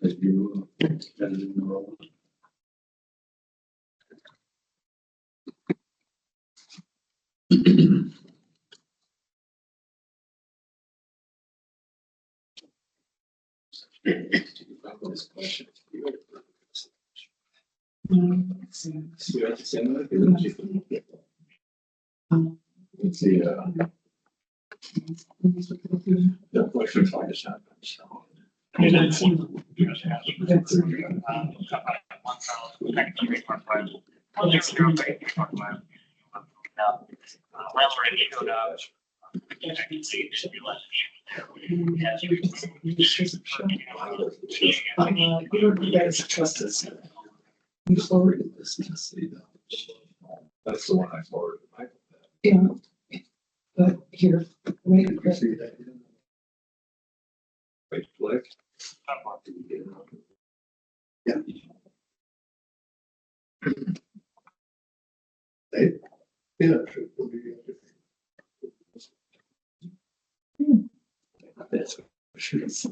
As you headed in the role. This question. Let's see. The question trying to shot. You guys trust us. You forwarded this message. That's the one I forwarded. Yeah. But here, wait. Wait, click. Yeah. Yeah. That's sure. This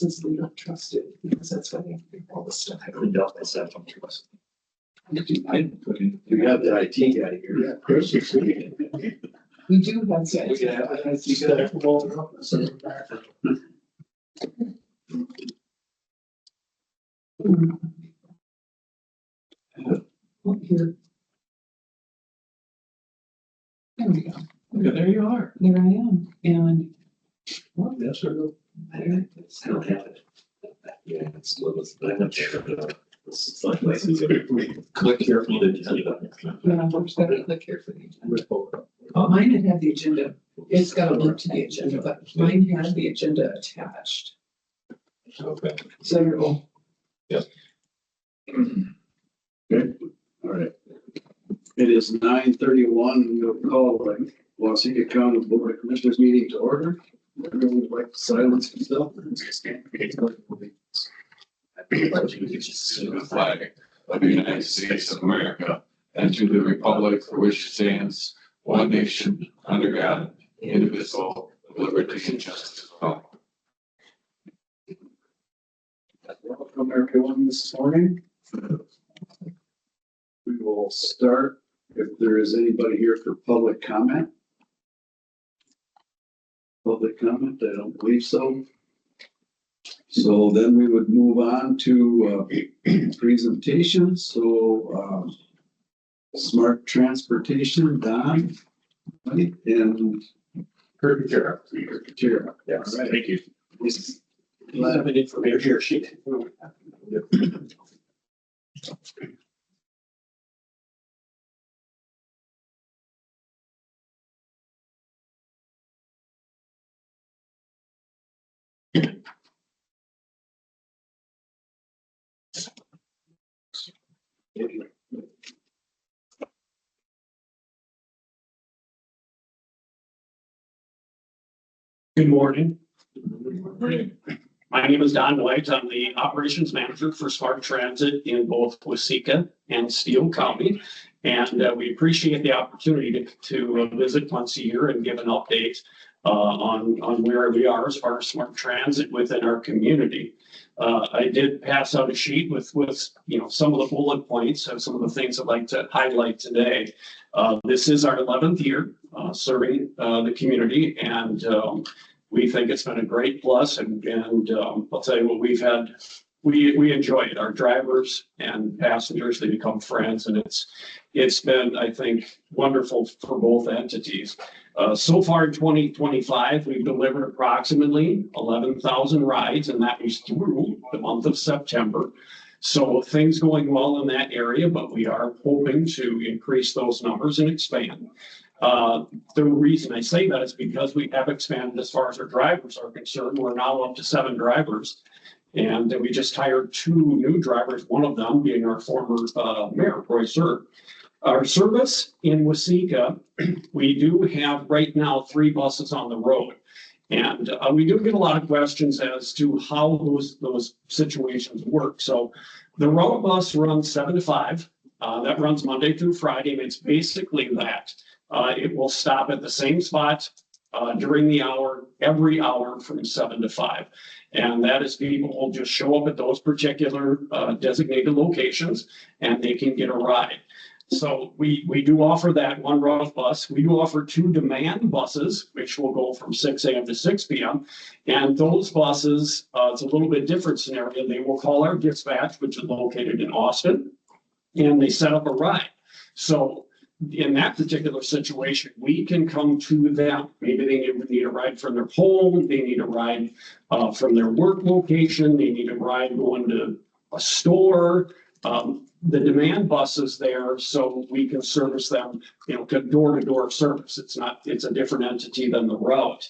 is we don't trust it because that's why they do all the stuff. I cleaned out myself. I trust. You have the IT guy here. Yeah, Chris is sweet. We do have that. We can have an IT guy from all the office. Here. There we go. Yeah, there you are. There I am. And Well, yes or no? I don't have it. Yeah, it's a little. It's like click here for the agenda. Yeah, I'm just gonna click here for the agenda. Oh, mine didn't have the agenda. It's got a link to the agenda, but mine had the agenda attached. Okay. So you're all. Yep. Good. All right. It is 9:31. We'll call the Waseca County Board of Commissioners meeting to order. Everyone would like to silence himself. I pledge allegiance to the flag of the United States of America and to the republic for which it stands, one nation, under God, indivisible, with liberty and justice for all. Welcome everyone this morning. We will start if there is anybody here for public comment. Public comment, I don't believe so. So then we would move on to presentation. So smart transportation, Don, right? And Kirk Tara. Tara. Yes, All right. thank you. This Have an information sheet. Good morning. My name is Don White. I'm the operations manager for Smart Transit in both Waseca and Steele County. And we appreciate the opportunity to visit once a year and give an update on where we are as far as Smart Transit within our community. I did pass out a sheet with some of the bullet points of some of the things I'd like to highlight today. This is our 11th year serving the community, and we think it's been a great plus. And I'll tell you what, we enjoy it. Our drivers and passengers, they become friends, and it's been, I think, wonderful for both entities. So far in 2025, we've delivered approximately 11,000 rides, and that was through the month of September. So things going well in that area, but we are hoping to increase those numbers and expand. The reason I say that is because we have expanded as far as our drivers are concerned. We're now up to 7 drivers, and we just hired 2 new drivers, one of them being our former mayor, Roy Sir. Our service in Waseca, we do have right now 3 buses on the road. And we do get a lot of questions as to how those situations work. So the route bus runs 7 to 5. That runs Monday through Friday, and it's basically that. It will stop at the same spot during the hour, every hour from 7 to 5. And that is people will just show up at those particular designated locations and they can get a ride. So we do offer that one route bus. We do offer 2 demand buses, which will go from 6 a.m. to 6 p.m. And those buses, it's a little bit different scenario. They will call our dispatch, which is located in Austin, and they set up a ride. So in that particular situation, we can come to them. Maybe they need a ride from their home, they need a ride from their work location, they need a ride going to a store. The demand bus is there so we can service them, to door-to-door service. It's a different entity than the route.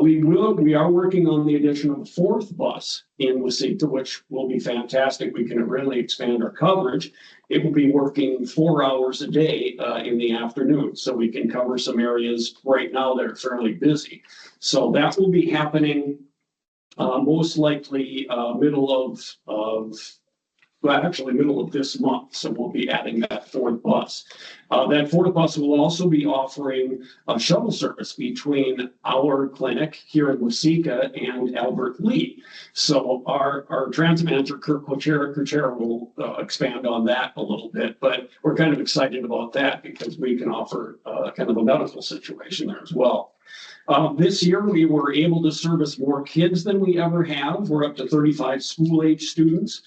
We are working on the addition of a 4th bus in Waseca, which will be fantastic. We can really expand our coverage. It will be working 4 hours a day in the afternoon, so we can cover some areas right now that are fairly busy. So that will be happening most likely middle of this month. So we'll be adding that 4th bus. That 4th bus will also be offering a shuttle service between our clinic here in Waseca and Albert Lee. So our transit manager, Kirk Kuchera, will expand on that a little bit, but we're kind of excited about that because we can offer kind of a medical situation there as well. This year, we were able to service more kids than we ever have. We're up to 35 school-age students.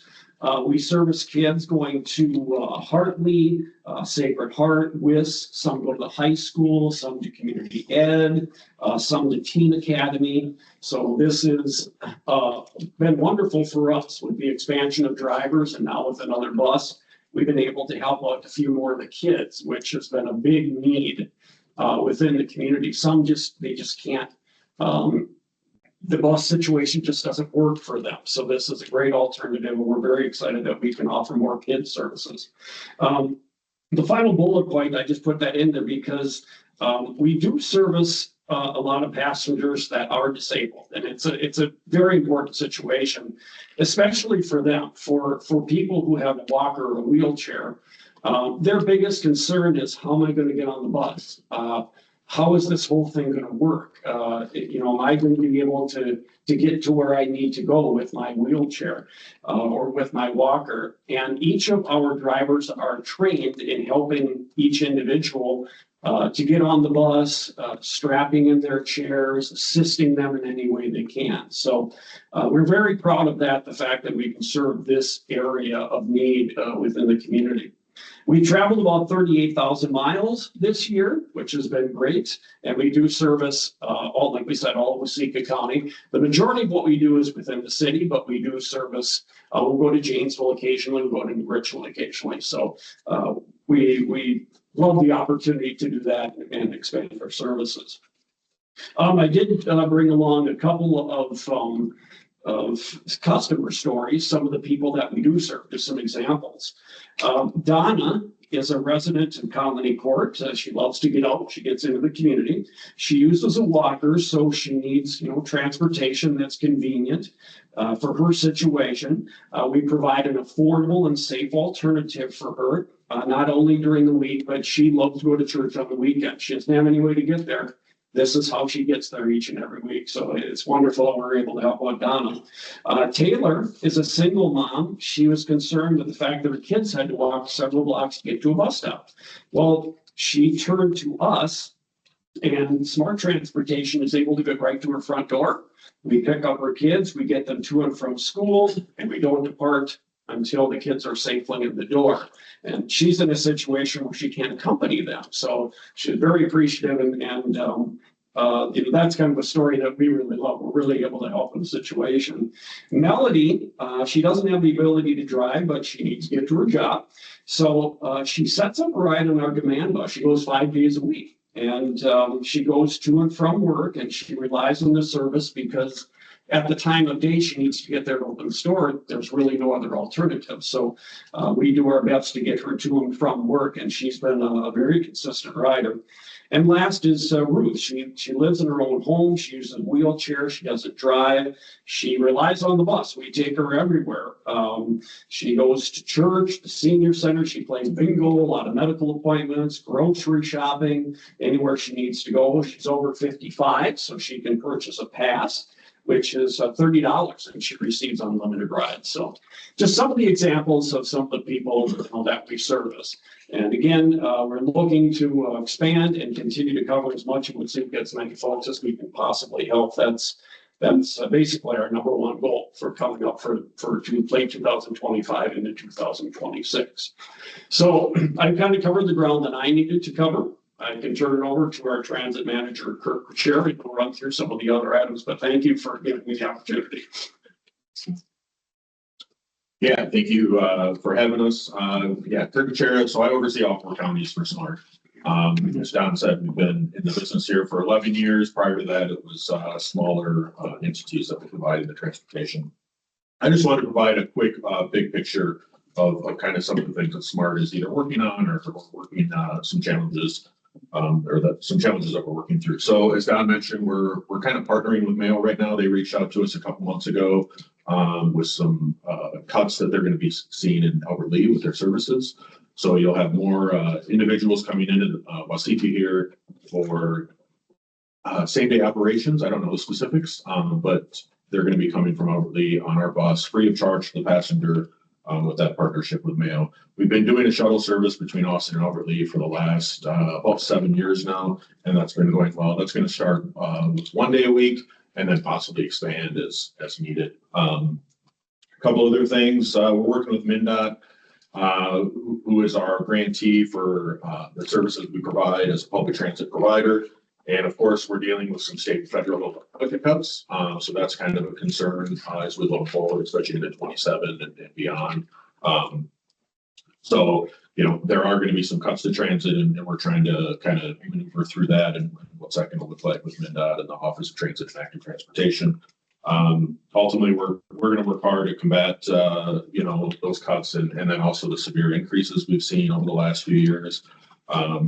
We service kids going to Hartley, Sacred Heart, WIS. Some go to the high school, some to community ed, some to teen academy. So this has been wonderful for us with the expansion of drivers, and now with another bus, we've been able to help out a few more of the kids, which has been a big need within the community. Some they just can't. The bus situation just doesn't work for them. So this is a great alternative, and we're very excited that we can offer more kids services. The final bullet point, I just put that in there because we do service a lot of passengers that are disabled, and it's a very important situation, especially for them, for people who have a walker or a wheelchair. Their biggest concern is, how am I going to get on the bus? How is this whole thing going to work? Am I going to be able to get to where I need to go with my wheelchair or with my walker? And each of our drivers are trained in helping each individual to get on the bus, strapping in their chairs, assisting them in any way they can. So we're very proud of that, the fact that we can serve this area of need within the community. We traveled about 38,000 miles this year, which has been great. And we do service all of Waseca County. The majority of what we do is within the city, but we do service, we'll go to Janesville occasionally, we'll go to Richland occasionally. So we love the opportunity to do that and expand our services. I did bring along a couple of customer stories, some of the people that we do serve, just some examples. Donna is a resident in Colony Court. She loves to get out. She gets into the community. She uses a walker, so she needs, transportation that's convenient for her situation. We provide an affordable and safe alternative for her, not only during the week, but she loves to go to church on the weekend. She doesn't have any way to get there. This is how she gets there each and every week. So it's wonderful that we're able to help out Donna. Taylor is a single mom. She was concerned with the fact that her kids had to walk several blocks to get to a bus stop. Well, she turned to us, and Smart Transportation is able to get right to her front door. We pick up her kids, we get them to and from school, and we don't depart until the kids are safely in the door. And she's in a situation where she can't accompany them. So she's very appreciative, and that's kind of a story that we really love. We're really able to help in the situation. Melody, she doesn't have the ability to drive, but she needs to get to her job. So she sets up a ride on our demand bus. She goes 5 days a week, and she goes to and from work, and she relies on the service because at the time of day she needs to get there to open the store. There's really no other alternative. So we do our best to get her to and from work, and she's been a very consistent rider. And last is Ruth. She lives in her own home. She uses a wheelchair. She doesn't drive. She relies on the bus. We take her everywhere. She goes to church, the senior center. She plays bingo, a lot of medical appointments, grocery shopping, anywhere she needs to go. She's over 55, so she can purchase a pass, which is $30, and she receives unlimited rides. So just some of the examples of some of the people that we service. And again, we're looking to expand and continue to cover as much of Waseca, as many folks as we can possibly help. That's basically our number one goal for coming up for late 2025 into 2026. So I've kind of covered the ground that I needed to cover. I can turn it over to our transit manager, Kirk Cherry, who will run through some of the other items, but thank you for giving me the opportunity. Yeah, thank you for having us. Kirk Cherry, so I oversee all 4 counties for SMART. As Don said, we've been in the business here for 11 years. Prior to that, it was smaller entities that provided the transportation. I just wanted to provide a quick big picture of kind of some of the things that SMART is either working on or working some challenges some challenges that we're working through. So as Don mentioned, we're kind of partnering with Mayo right now. They reached out to us a couple months ago with some cuts that they're going to be seeing in Albert Lea with their services. So you'll have more individuals coming into Waseca here for same day operations. I don't know the specifics, but they're going to be coming from Albert Lea on our bus free of charge to the passenger with that partnership with Mayo. We've been doing a shuttle service between Austin and Albert Lea for the last about 7 years now, and that's been going well. That's going to start with 1 day a week and then possibly expand as needed. A couple other things, we're working with MnDOT, who is our grantee for the services we provide as a public transit provider. And of course, we're dealing with some state and federal budget cuts. So that's kind of a concern as we look forward, especially into 27 and beyond. So, there are going to be some cuts to transit, and we're trying to kind of maneuver through that and what's that going to look like with MnDOT and the Office of Transit and Active Transportation. Ultimately, we're going to work hard to combat, those cuts and then also the severe increases we've seen over the last few years.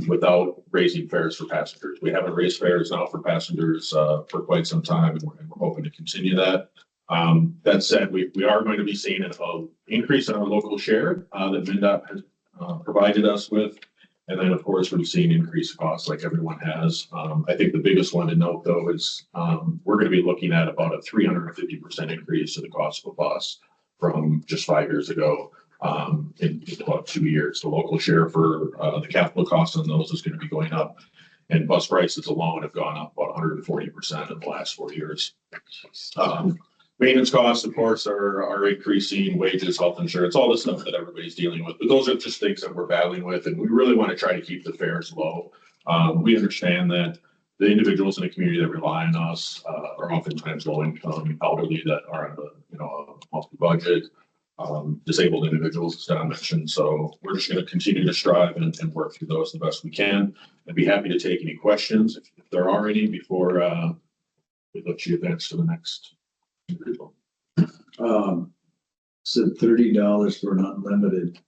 Without raising fares for passengers. We haven't raised fares now for passengers for quite some time, and we're hoping to continue that. That said, we are going to be seeing an increase in our local share that MnDOT has provided us with. And then, of course, we've seen increased costs like everyone has. I think the biggest one to note, though, is we're going to be looking at about a 350% increase to the cost of a bus from just 5 years ago. In about 2 years, the local share for the capital costs on those is going to be going up, and bus prices alone have gone up about 140% in the last 4 years. Maintenance costs, of course, are increasing, wages, health insurance, all the stuff that everybody's dealing with. But those are just things that we're battling with, and we really want to try to keep the fares low. We understand that the individuals in the community that rely on us are oftentimes low income, elderly that are on a monthly budget. Disabled individuals, as Don mentioned. So we're just going to continue to strive and work through those the best we can. I'd be happy to take any questions if there are any before we let you advance to the next individual. Said $30 for an unlimited.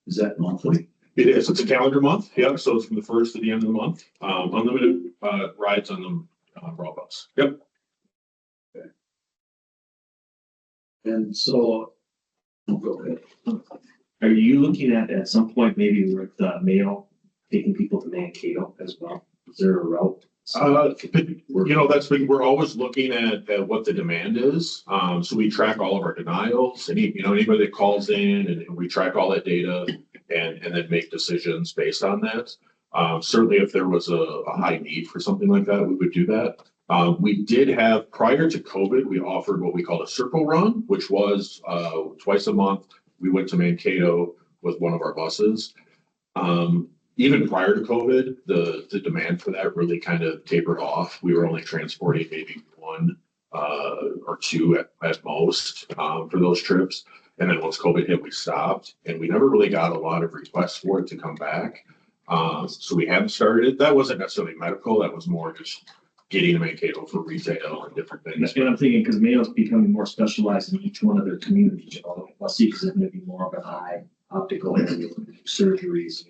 Is that monthly? It is. It's a calendar month. Yeah. So it's from the first to the end of the month. Unlimited rides on the raw bus. Yep. Okay. And so. Go ahead. Are you looking at some point maybe with Mayo taking people to Mankato as well? Is there a route? We're always looking at what the demand is. So we track all of our denials, and anybody that calls in, and we track all that data and then make decisions based on that. Certainly, if there was a high need for something like that, we would do that. We did have, prior to COVID, we offered what we called a circle run, which was twice a month. We went to Mankato with one of our buses. Even prior to COVID, the demand for that really kind of tapered off. We were only transporting maybe 1 or 2 at most for those trips. And then once COVID hit, we stopped, and we never really got a lot of requests for it to come back. So we haven't started it. That wasn't necessarily medical. That was more just getting to Mankato for retail and different things. That's what I'm thinking, because Mayo's becoming more specialized in each one of their communities. Waseca is going to be more of an eye optical area, surgeries,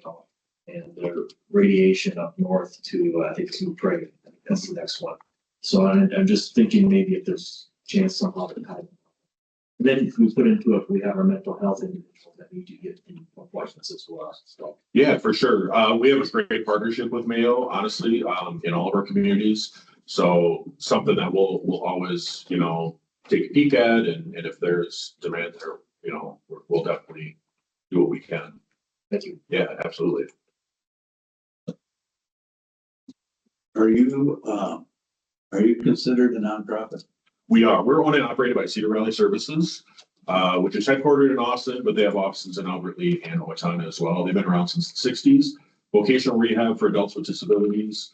and their radiation up north to, I think, to Prague. I think that's the next one. So I'm just thinking maybe if there's a chance somehow to kind of. And then if we put into it, we have our mental health individuals that need to get appointments as well. So Yeah, for sure. We have a great partnership with Mayo, honestly, in all of our communities. So something that we'll always, take a peek at, and if there's demand there, we'll definitely do what we can. thank you. Yeah, absolutely. Are you considered a nonprofit? We are. We're owned and operated by Cedar Valley Services, which is headquartered in Austin, but they have offices in Albert Lea and Owatonna as well. They've been around since the 60s. Vocational rehab for adults with disabilities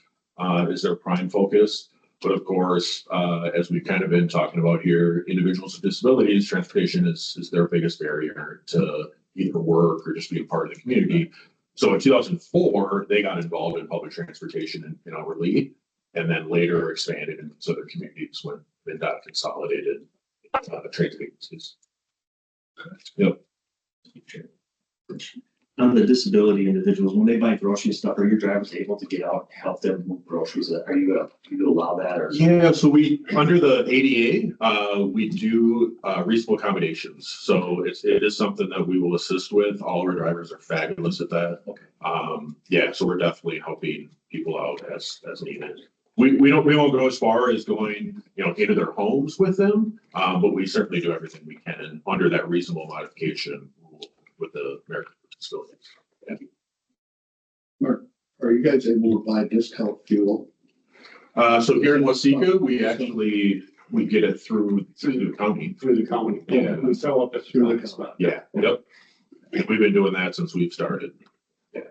is their prime focus. But of course, as we've kind of been talking about here, individuals with disabilities, transportation is their biggest barrier to either work or just be a part of the community. So in 2004, they got involved in public transportation in Albert Lea, and then later expanded into other communities when MnDOT consolidated transit agencies. Yep. On the disability individuals, when they buy grocery stuff, are your drivers able to get out and help them move groceries? Are you gonna allow that or? Yeah, so we, under the ADA, we do reasonable accommodations. So it is something that we will assist with. All of our drivers are fabulous at that. Okay. Yeah, so we're definitely helping people out as needed. We won't go as far as going, into their homes with them, but we certainly do everything we can under that reasonable modification rule with the American Disabilities. Yeah. Are you guys able to buy discount fuel? So here in Waseca, we get it through the county. Through the county. Yeah. We sell up through the county. Yeah, yep. We've been doing that since we've started. Okay.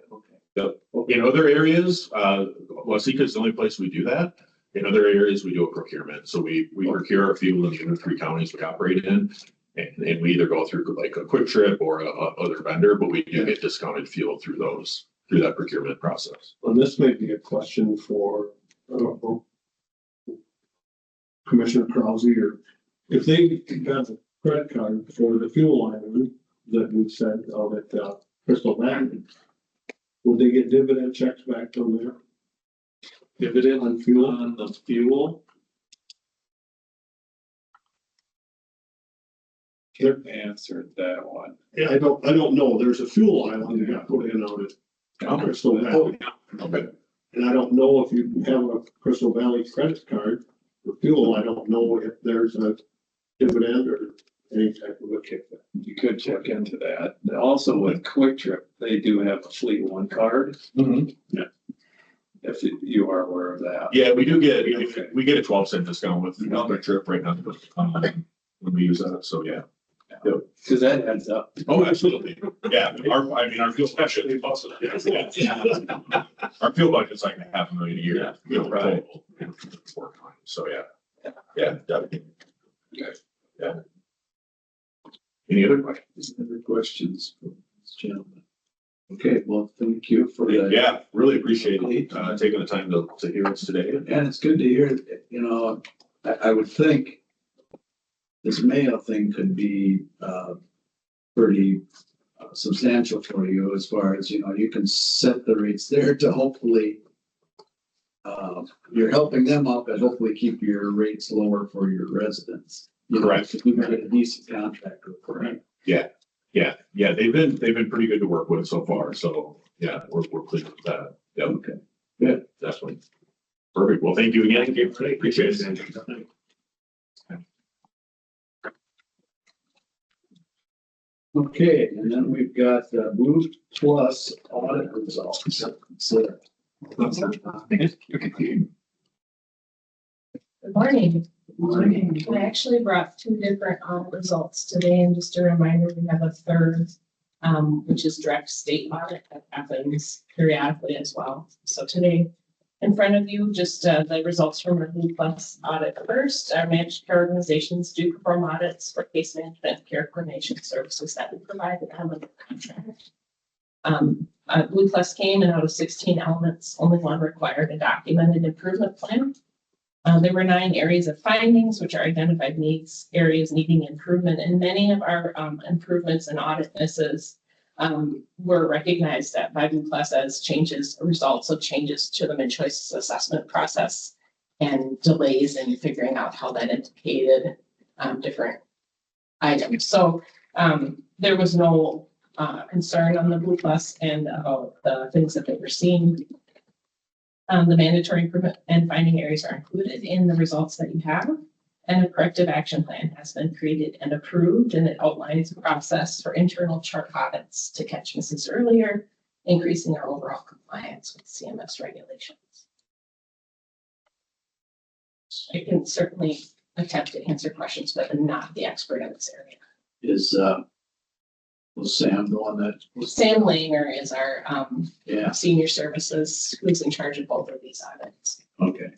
Yep. In other areas, Waseca is the only place we do that. In other areas, we do a procurement. So we procure our fuel in the other 3 counties we operate in. And we either go through like a Quick Trip or a other vendor, but we do get discounted fuel through that procurement process. Well, this may be a question for, I don't know, Commissioner Krause, or if they got a credit card for the fuel line that we sent out at Crystal Valley, would they get dividend checks back from there? Dividend on fuel? On the fuel. Can't answer that one. Yeah, I don't know. There's a fuel island that got put in out at Crystal Valley. Okay. And I don't know if you have a Crystal Valley credit card for fuel. I don't know if there's a dividend or any type of a kickback. You could check into that. Also with Quick Trip, they do have a Fleet One card, if you are aware of that. Yeah, we do get, we get a 12-cent discount with Quick Trip right now when we use that. So yeah. Because that adds up. Oh, absolutely. Yeah, our fuel budget. Yeah. Our fuel budget's like $500,000 a year. Right. Total. So yeah, definitely. Yeah. Any other questions? Other questions for this gentleman? Okay, well, thank you for that. Yeah, really appreciate it, taking the time to hear us today. And it's good to hear, I would think this Mayo thing could be pretty substantial for you as far as, you can set the rates there to hopefully you're helping them out, but hopefully keep your rates lower for your residents. Correct. If we got a decent contract with them. Yeah. They've been pretty good to work with so far. So yeah, we're pleased with that. Yeah. Okay. Good. Definitely. Perfect. Well, thank you again. Appreciate it. Okay, and then we've got Blue Plus audit results. Consider. Good morning. I actually brought 2 different audit results today, and just a reminder, we have a third, which is direct state audit that happens periodically as well. So today, in front of you, just the results from our Blue Plus audit first. Our managed care organizations do perform audits for case management, care coordination services that we provide and have under contract. Blue Plus came and out of 16 elements, only 1 required a documented improvement plan. There were 9 areas of findings, which are identified needs, areas needing improvement, and many of our improvements and audit misses were recognized by Blue Cross as results of changes to the mid-choice assessment process and delays in figuring out how that indicated different items. So there was no concern on the Blue Cross end about the things that they were seeing. The mandatory improvement and finding areas are included in the results that you have. And a corrective action plan has been created and approved, and it outlines a process for internal chart audits to catch misses earlier, increasing our overall compliance with CMS regulations. I can certainly attempt to answer questions, but I'm not the expert in this area. Was Sam the one that was? Sam Langer is our Yeah, senior services, who's in charge of both of these audits. okay.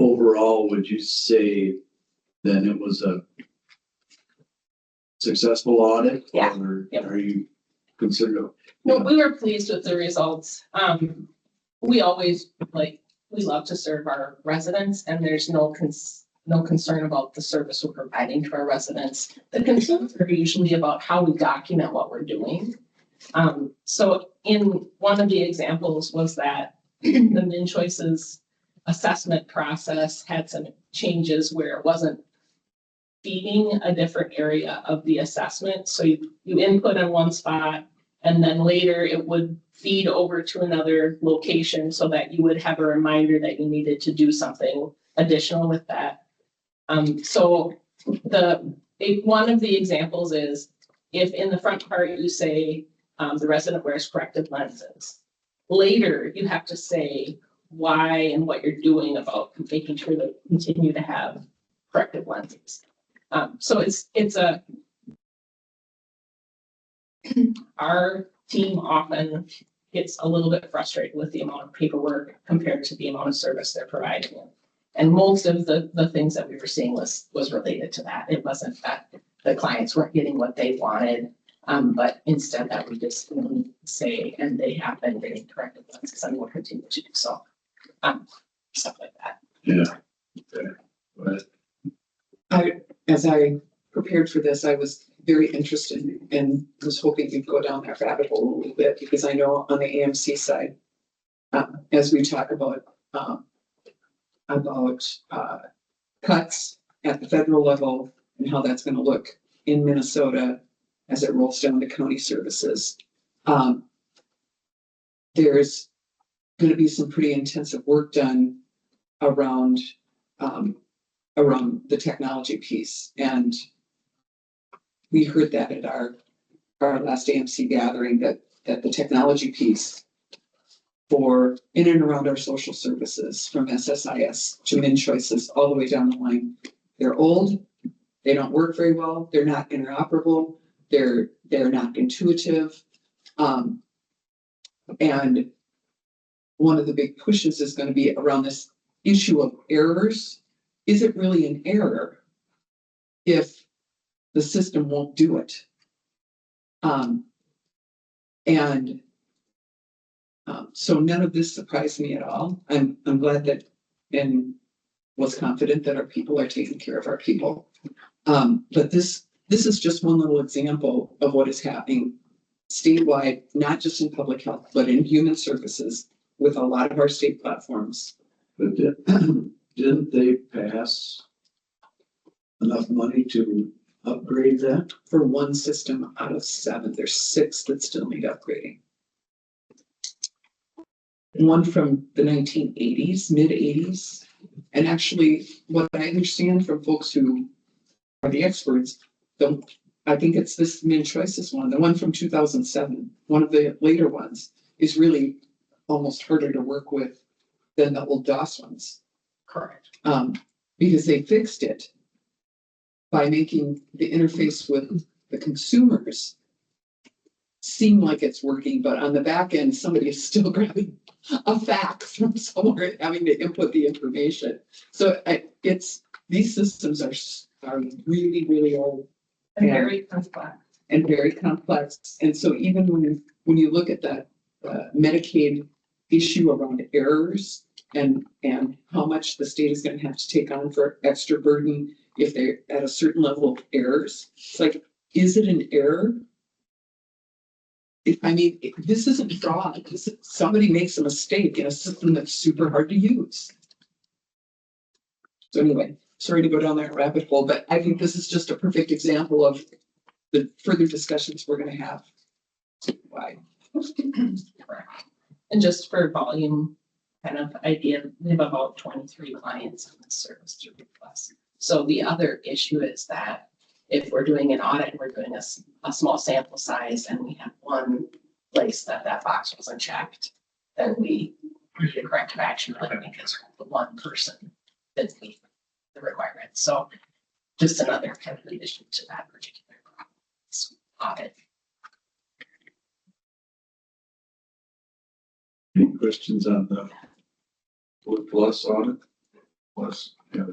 Overall, would you say then it was a successful audit? Yeah. Or Yep. are you considered? No, we were pleased with the results. We always we love to serve our residents, and there's no concern about the service we're providing to our residents. The concerns are usually about how we document what we're doing. So in one of the examples was that the MinChoice's assessment process had some changes where it wasn't feeding a different area of the assessment. So you input in one spot, and then later it would feed over to another location so that you would have a reminder that you needed to do something additional with that. So one of the examples is if in the front part you say the resident wears corrective lenses, later you have to say why and what you're doing about making sure that you continue to have corrective lenses. So our team often gets a little bit frustrated with the amount of paperwork compared to the amount of service they're providing. And most of the things that we were seeing was related to that. It wasn't that the clients weren't getting what they wanted, but instead that we just say, and they have been getting corrective lenses and will continue to do so. Stuff like that. Yeah. Okay. But As I prepared for this, I was very interested and was hoping you'd go down that rabbit hole a little bit, because I know on the AMC side, as we talk about cuts at the federal level and how that's going to look in Minnesota as it rolls down to county services. There's going to be some pretty intensive work done around the technology piece. And we heard that at our last AMC gathering, that the technology piece for in and around our social services, from SSIS to MinChoices all the way down the line, they're old, they don't work very well, they're not interoperable, they're not intuitive. And one of the big pushes is going to be around this issue of errors. Is it really an error if the system won't do it? So none of this surprised me at all. I'm glad that and was confident that our people are taking care of our people. But this is just one little example of what is happening statewide, not just in public health, but in human services with a lot of our state platforms. But didn't they pass enough money to upgrade that? For one system out of 7, there's 6 that still need upgrading. One from the 1980s, mid 80s. And actually, what I understand from folks who are the experts, I think it's this MinChoices one, the one from 2007, one of the later ones, is really almost harder to work with than the old DOS ones. Correct. Because they fixed it by making the interface with the consumers seem like it's working, but on the back end, somebody is still grabbing a fax from somewhere and having to input the information. So these systems are really, really old. And very complex. And very complex. And so even when you look at the Medicaid issue around errors and how much the state is going to have to take on for extra burden if they're at a certain level of errors, it's like is it an error? This isn't fraud. Somebody makes a mistake in a system that's super hard to use. So anyway, sorry to go down that rabbit hole, but I think this is just a perfect example of the further discussions we're gonna have. Why? And just for volume kind of idea, we have about 23 clients on this service to request. So the other issue is that if we're doing an audit, we're doing a small sample size and we have one place that box wasn't checked, then we do the corrective action plan because the one person didn't meet the requirements. So just another kind of addition to that particular audit. Any questions on the Blue Plus audit? Plus, yeah,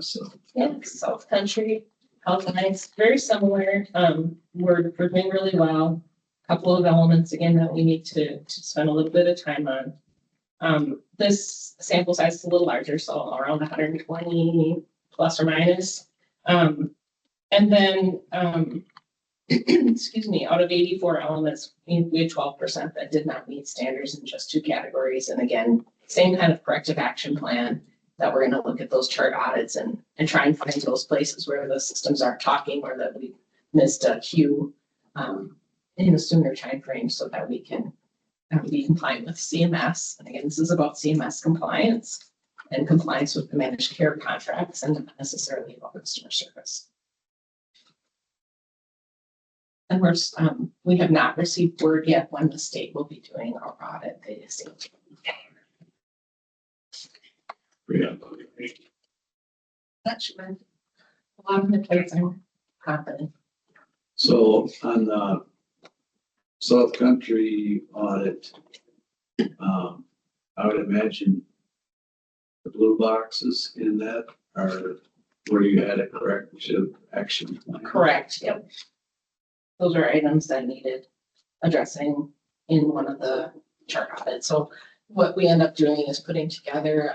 so. Yeah, South Country, Health Alliance, very similar. We're doing really well. Couple of elements again that we need to spend a little bit of time on. This sample size is a little larger, so around 120 plus or minus. And then, excuse me, out of 84 elements, we had 12% that did not meet standards in just 2 categories. And again, same kind of corrective action plan that we're going to look at those chart audits and try and find those places where the systems aren't talking or that we missed a queue in a sooner time frame so that we can be compliant with CMS. And again, this is about CMS compliance and compliance with the managed care contracts and not necessarily about customer service. And we have not received word yet when the state will be doing our audit. They just that should a lot of the plates are confident. So on the South Country audit, I would imagine the blue boxes in that are where you had a corrective action plan. Correct, yep. Those are items that needed addressing in one of the chart audits. So what we end up doing is putting together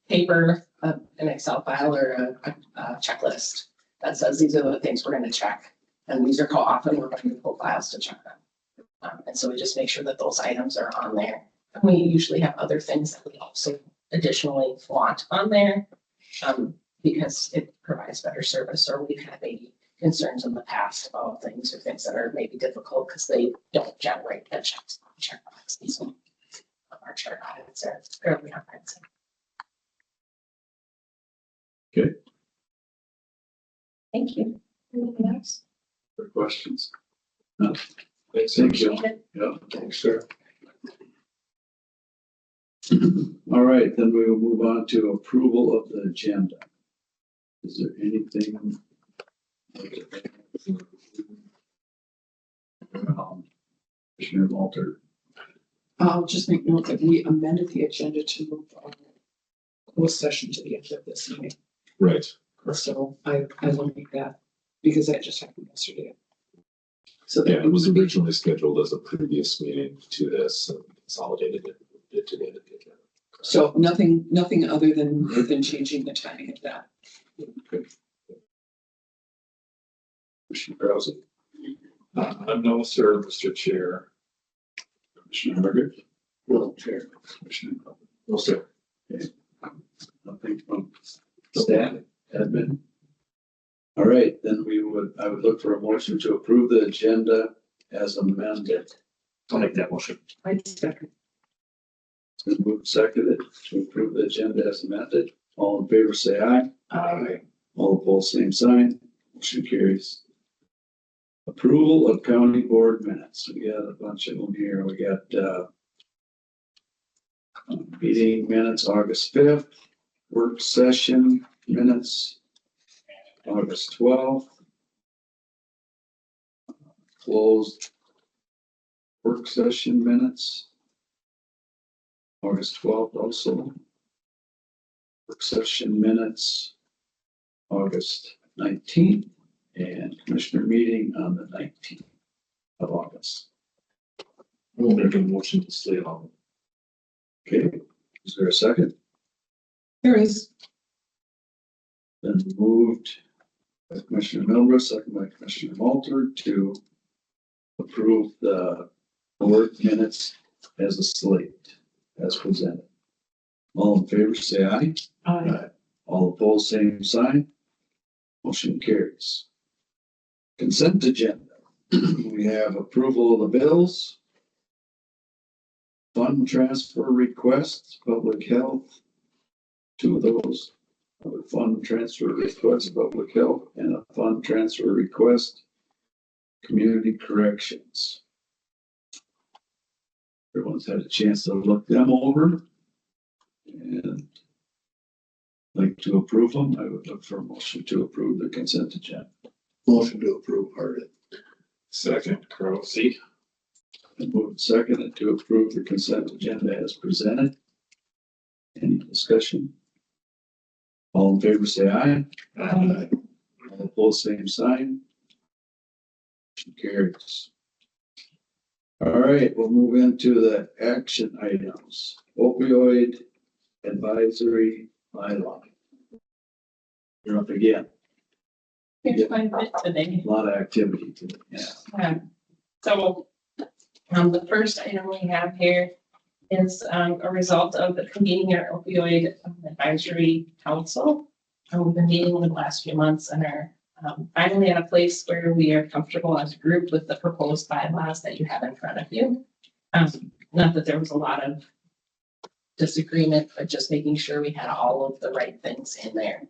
paper, an Excel file or a checklist that says these are the things we're going to check. And these are how often we're going to pull files to check them. And so we just make sure that those items are on there. And we usually have other things that we also additionally want on there because it provides better service, or we've had maybe concerns in the past about things or things that are maybe difficult because they don't generate a checkbox. These our chart audits are fairly comprehensive. Okay. Thank you. Anything else? For questions? No. Thanks. Thank you. Yeah, thanks, sir. All right, then we will move on to approval of the agenda. Is there anything? Commissioner Walter. I'll just make note that we amended the agenda to move closed session to the end of this meeting. Right. So I will make that because that just happened yesterday. So Yeah, that it was originally scheduled as a previous meeting to this and consolidated it to the end of the agenda. so nothing other than changing the timing of that. Commissioner Krause. No, sir, Mr. Chair. Commissioner Margaret. No, Chair. Commissioner. No, sir. Nothing from staff, admin. All right, then I would look for a motion to approve the agenda as amended. I'll make that motion. I second. It's been moved, seconded to approve the agenda as amended. All in favor, say aye. Aye. All opposed, same sign. Motion carries. Approval of county board minutes. We got a bunch of them here. We got meeting minutes, August 5th, work session minutes, August 12th, closed work session minutes, August 12th also, work session minutes, August 19th, and commissioner meeting on the 19th of August. We'll make a motion to slate on. Okay, is there a second? There is. Been moved by Commissioner Milbrook, second by Commissioner Walter to approve the work minutes as a slate, as presented. All in favor, say aye. Aye. All opposed, same sign. Motion carries. Consent agenda. We have approval of the bills. Fund transfer requests, public health. Two of those. A fund transfer request, public health, and a fund transfer request, community corrections. Everyone's had a chance to look them over. And like to approve them, I would look for a motion to approve the consent agenda. Motion to approve, Hardin. Second, Crowe. And moved second to approve the consent agenda as presented. Any discussion? All in favor, say aye. Aye. All opposed, same sign. Motion carries. All right, we'll move into the action items. Opioid advisory bylaw. You're up again. Here's quite a bit today. A lot of activity today. Yeah. So, the first item we have here is, a result of the convening our opioid advisory council. We've been meeting over the last few months and are, finally at a place where we are comfortable as a group with the proposed bylaws that you have in front of you. Not that there was a lot of disagreement, but just making sure we had all of the right things in there.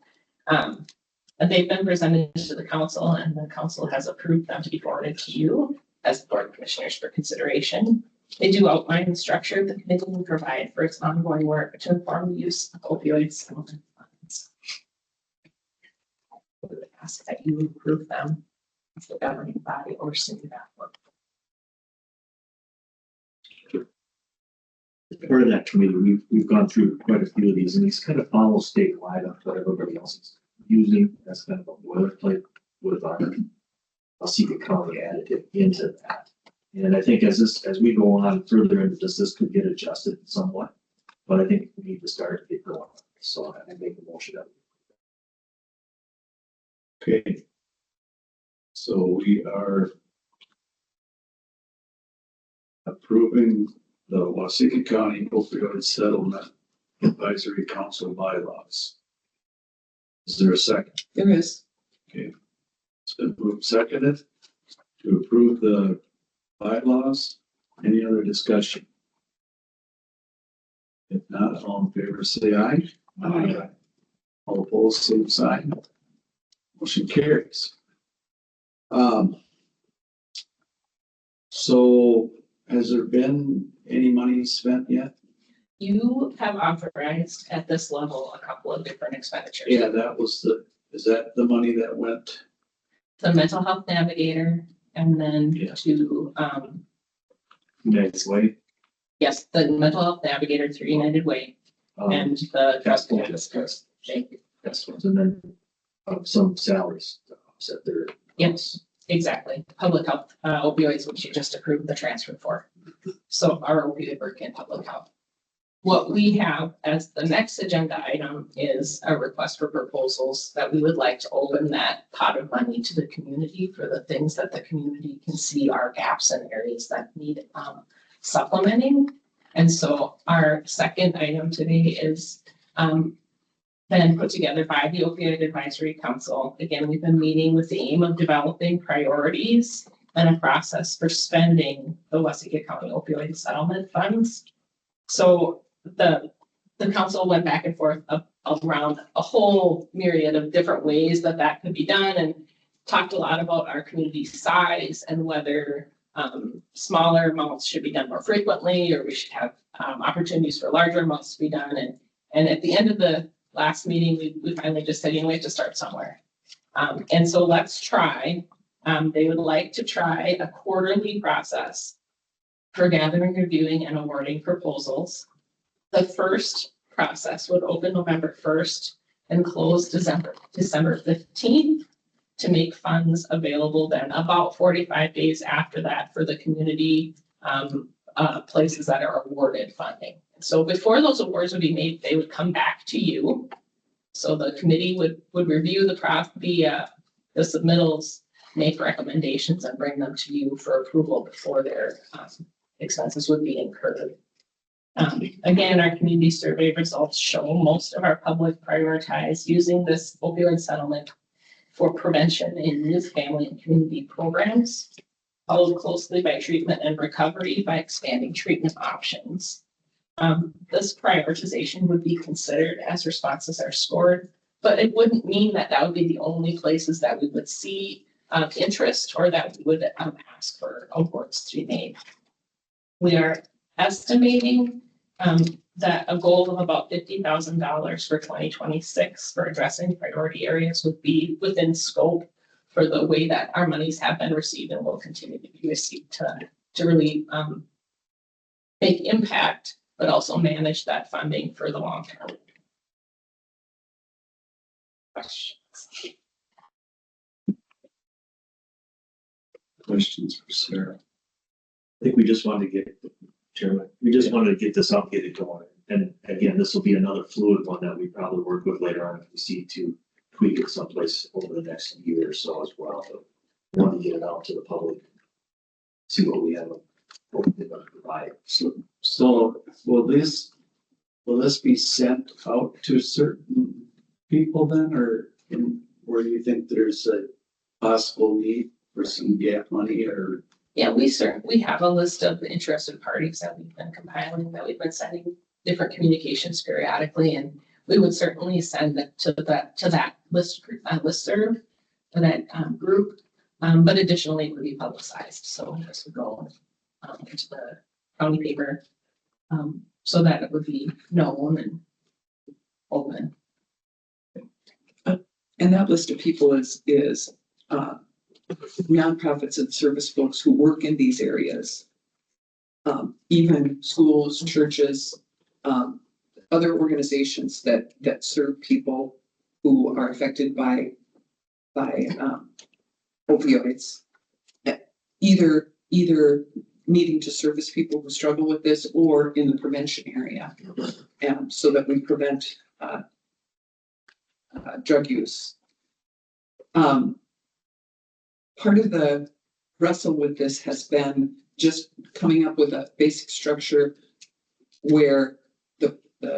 And they've been presented to the council and the council has approved them to be forwarded to you as the board of commissioners for consideration. They do outline the structure the committee will provide for its ongoing work to inform the use of opioid settlement funds. I would ask that you approve them as the governing body or city that work. Part of that committee, we've gone through quite a few of these, and these kind of follow statewide on what everybody else is using. That's kind of a boilerplate with our Waseca County additive into that. And I think as we go on further into this could get adjusted somewhat, but I think we need to start to get going. So I make a motion up. Okay. So we are approving the Waseca County opioid settlement advisory council bylaws. Is there a second? There is. Okay. It's been moved seconded to approve the bylaws. Any other discussion? If not, all in favor, say aye. Aye. All opposed, same sign. Motion carries. So has there been any money spent yet? You have authorized at this level a couple of different expenditures. Yeah, that was is that the money that went? The mental health navigator and then Yeah. to, United Way. yes, the mental health navigator through United Way and the trust. Thank you. And then some salaries to offset their. Yes, exactly. Public health, opioids, which you just approved the transfer for. So our opioid work in public health. What we have as the next agenda item is a request for proposals that we would like to open that pot of money to the community for the things that the community can see are gaps and areas that need supplementing. And so our second item today is been put together by the Opioid Advisory Council. Again, we've been meeting with the aim of developing priorities and a process for spending the Waseca County opioid settlement funds. So the council went back and forth around a whole myriad of different ways that could be done and talked a lot about our community size and whether smaller amounts should be done more frequently or we should have opportunities for larger amounts to be done. And at the end of the last meeting, we finally just said, we have to start somewhere. And so let's try. They would like to try a quarterly process for gathering, reviewing, and awarding proposals. The first process would open November 1st and close December 15th to make funds available then about 45 days after that for the community places that are awarded funding. So before those awards would be made, they would come back to you. So the committee would review the submittals, make recommendations and bring them to you for approval before their expenses would be incurred. Again, our community survey results show most of our public prioritize using this opioid settlement for prevention in youth, family, and community programs, followed closely by treatment and recovery by expanding treatment options. This prioritization would be considered as responses are scored, but it wouldn't mean that that would be the only places that we would see interest or that we would ask for awards to be made. We are estimating that a goal of about $50,000 for 2026 for addressing priority areas would be within scope for the way that our monies have been received and will continue to be received to really make impact, but also manage that funding for the long term. Questions? Questions for Sarah? I think we just wanted to get, Chairman, we just wanted to get this up, get it going. And again, this will be another fluid one that we probably work with later on if we see to tweak it someplace over the next year or so as well. But we want to get it out to the public, see what we have, what we're going to provide. So will this be sent out to certain people then, or where you think there's a possible need for some gap money or? Yeah, we have a list of interested parties that we've been compiling, that we've been sending different communications periodically, and we would certainly send it to that listserv, to that group. But additionally, it would be publicized. So this would go into the county paper, so that it would be known and open. And that list of people is nonprofits and service folks who work in these areas. Even schools, churches, other organizations that serve people who are affected by opioids. Either needing to service people who struggle with this or in the prevention area. And so that we prevent drug use. Part of the wrestle with this has been just coming up with a basic structure where the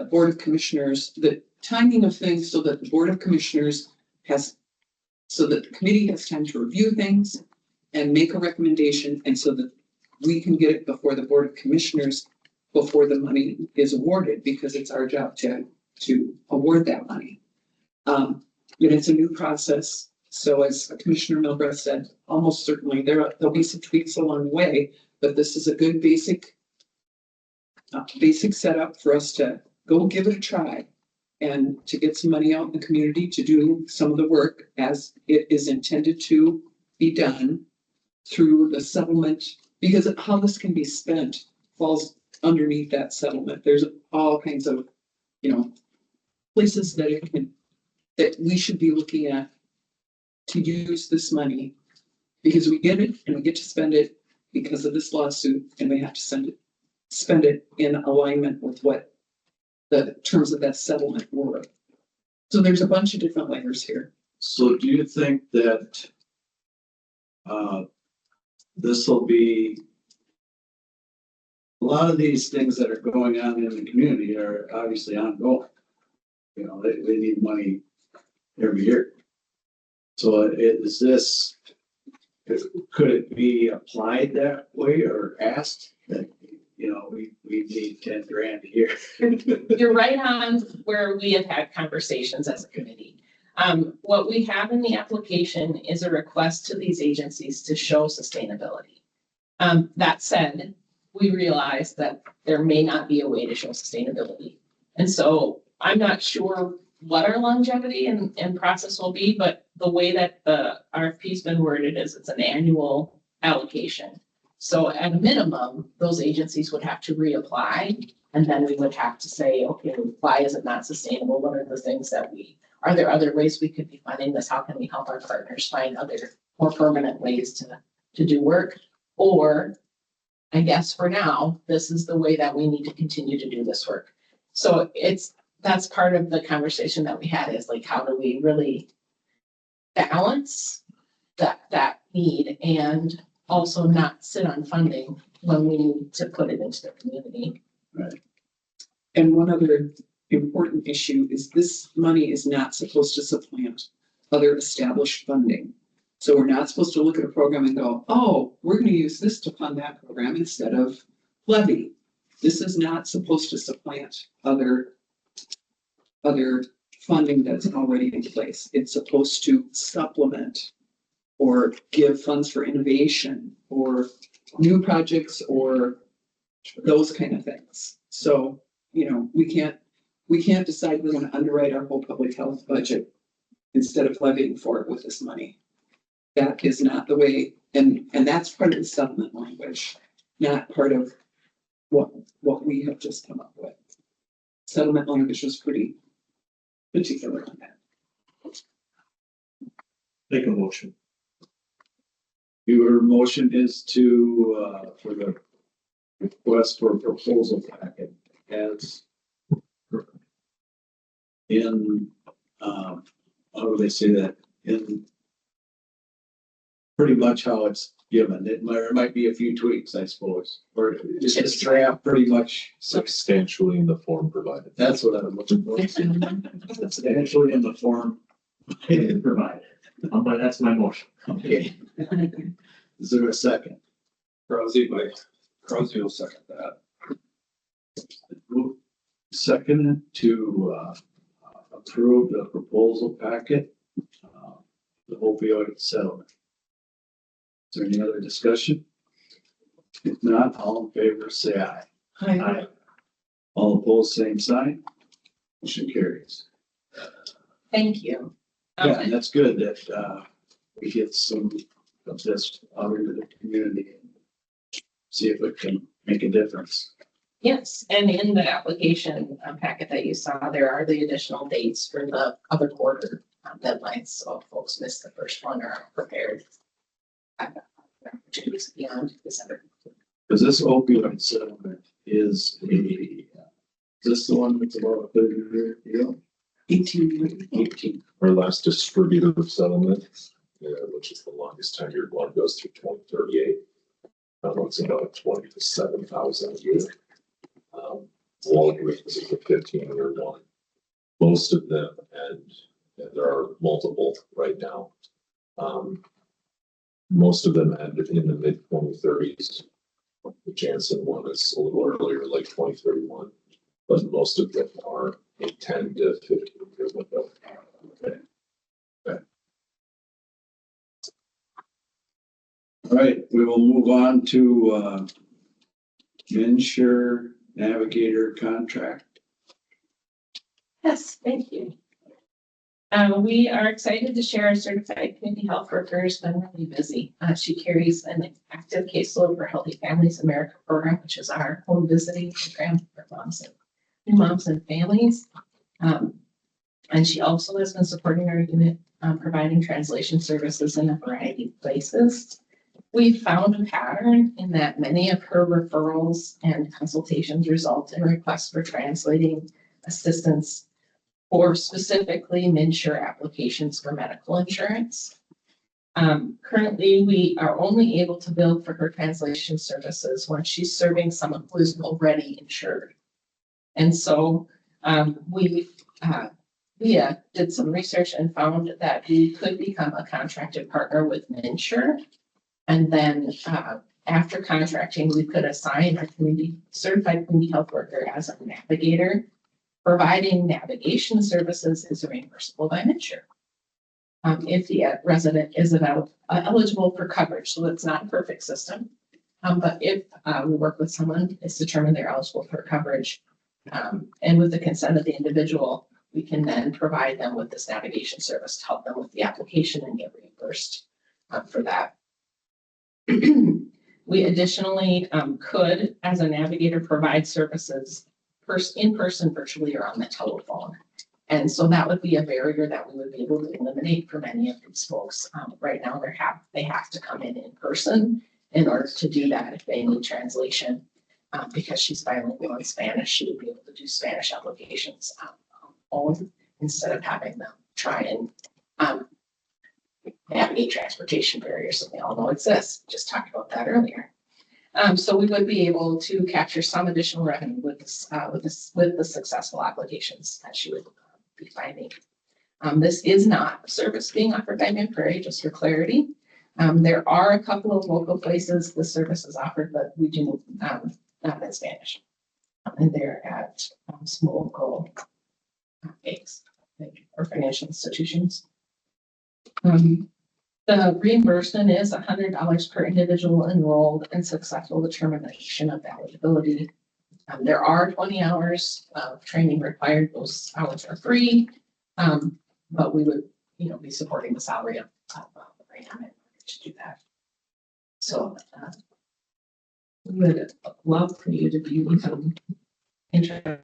Board of Commissioners, the timing of things so that the Board of Commissioners so that the committee has time to review things and make a recommendation, and so that we can get it before the Board of Commissioners before the money is awarded, because it's our job to award that money. It's a new process. So as Commissioner Milbreath said, almost certainly there'll be some tweaks along the way, but this is a good basic setup for us to go give it a try and to get some money out in the community to do some of the work as it is intended to be done through the settlement, because how this can be spent falls underneath that settlement. There's all kinds of, places that we should be looking at to use this money, because we get it and we get to spend it because of this lawsuit, and we have to spend it in alignment with what the terms of that settlement were. So there's a bunch of different layers here. So do you think that this will be, a lot of these things that are going on in the community are obviously ongoing. They need money every year. So could it be applied that way or asked that, we need 10 grand a year? You're right on where we have had conversations as a committee. What we have in the application is a request to these agencies to show sustainability. That said, we realize that there may not be a way to show sustainability. And so I'm not sure what our longevity and process will be, but the way that the RFP's been worded is it's an annual allocation. So at a minimum, those agencies would have to reapply, and then we would have to say, okay, why is it not sustainable? What are the things that are there other ways we could be funding this? How can we help our partners find other more permanent ways to do work? Or I guess for now, this is the way that we need to continue to do this work. So that's part of the conversation that we had is like, how do we really balance that need and also not sit on funding when we need to put it into the community. And one other important issue is this money is not supposed to supplant other established funding. So we're not supposed to look at a program and go, oh, we're gonna use this to fund that program instead of levy. This is not supposed to supplant other funding that's already in place. It's supposed to supplement or give funds for innovation or new projects or those kind of things. So, you know, we can't decide we're gonna underwrite our whole public health budget instead of levying for it with this money. That is not the way, and that's part of the settlement language, not part of what we have just come up with. Settlement language was pretty particular on that. Make a motion. Your motion is to, for the request for proposal packet as in, how do they say that? In pretty much how it's given. There might be a few tweaks, I suppose, or just this draft pretty much. Substantially in the form provided. That's what I'm looking for. Substantially in the form. Provided. That's my motion. Okay. Is there a second? Crosby will second that. Second to approve the proposal packet, the opioid settlement. Is there any other discussion? If not, all in favor, say aye. Aye. All opposed, same sign. Motion carries. Thank you. Yeah, and that's good that we get some of this out into the community and see if it can make a difference. Yes, and in the application packet that you saw, there are the additional dates for the other quarter deadlines. So if folks missed the first one or aren't prepared, have opportunities beyond December. Because this opioid settlement is this the one that's about a 30-year deal? 18. Our last distributor settlement, which is the longest tenured one, goes through 2038. It's about 27,000 a year. Walgreens is a 15-year one. Most of them, and there are multiple right now. Most of them ended in the mid 2030s. The Janssen one is a little earlier, like 2031, but most of them are a 10 to 15 year window. Okay. All right, we will move on to Insure Navigator contract. Yes, thank you. We are excited to share our certified community health worker has been really busy. She carries an active caseload for Healthy Families America program, which is our home visiting program for moms and families. And she also has been supporting our unit, providing translation services in a variety of places. We found a pattern in that many of her referrals and consultations result in requests for translating assistance for specifically MNsure applications for medical insurance. Currently, we are only able to bill for her translation services when she's serving someone who is already insured. And so we did some research and found that we could become a contracted partner with MNsure. And then after contracting, we could assign a certified community health worker as a navigator. Providing navigation services is reimbursable by MNsure. If the resident is eligible for coverage, so it's not a perfect system. But if we work with someone, it's determined they're eligible for coverage. And with the consent of the individual, we can then provide them with this navigation service to help them with the application and get reimbursed for that. We additionally could, as a navigator, provide services in person, virtually, or on the telephone. And so that would be a barrier that we would be able to eliminate for many of these folks. Right now, they have to come in person. in order to do that, if they need translation. Because she's bilingual in Spanish, she would be able to do Spanish applications on her own instead of having them try and navigate transportation barriers that we all know exist. Just talked about that earlier. So we would be able to capture some additional revenue with the successful applications that she would be finding. This is not a service being offered by Mid Prairie, just for clarity. There are a couple of local places the service is offered, but we do not in Spanish. And they're at some local banks or financial institutions. The reimbursement is $100 per individual enrolled and successful determination of eligibility. There are 20 hours of training required. Those hours are free, but we would, be supporting the salary of right now to do that. So we would love for you to be interested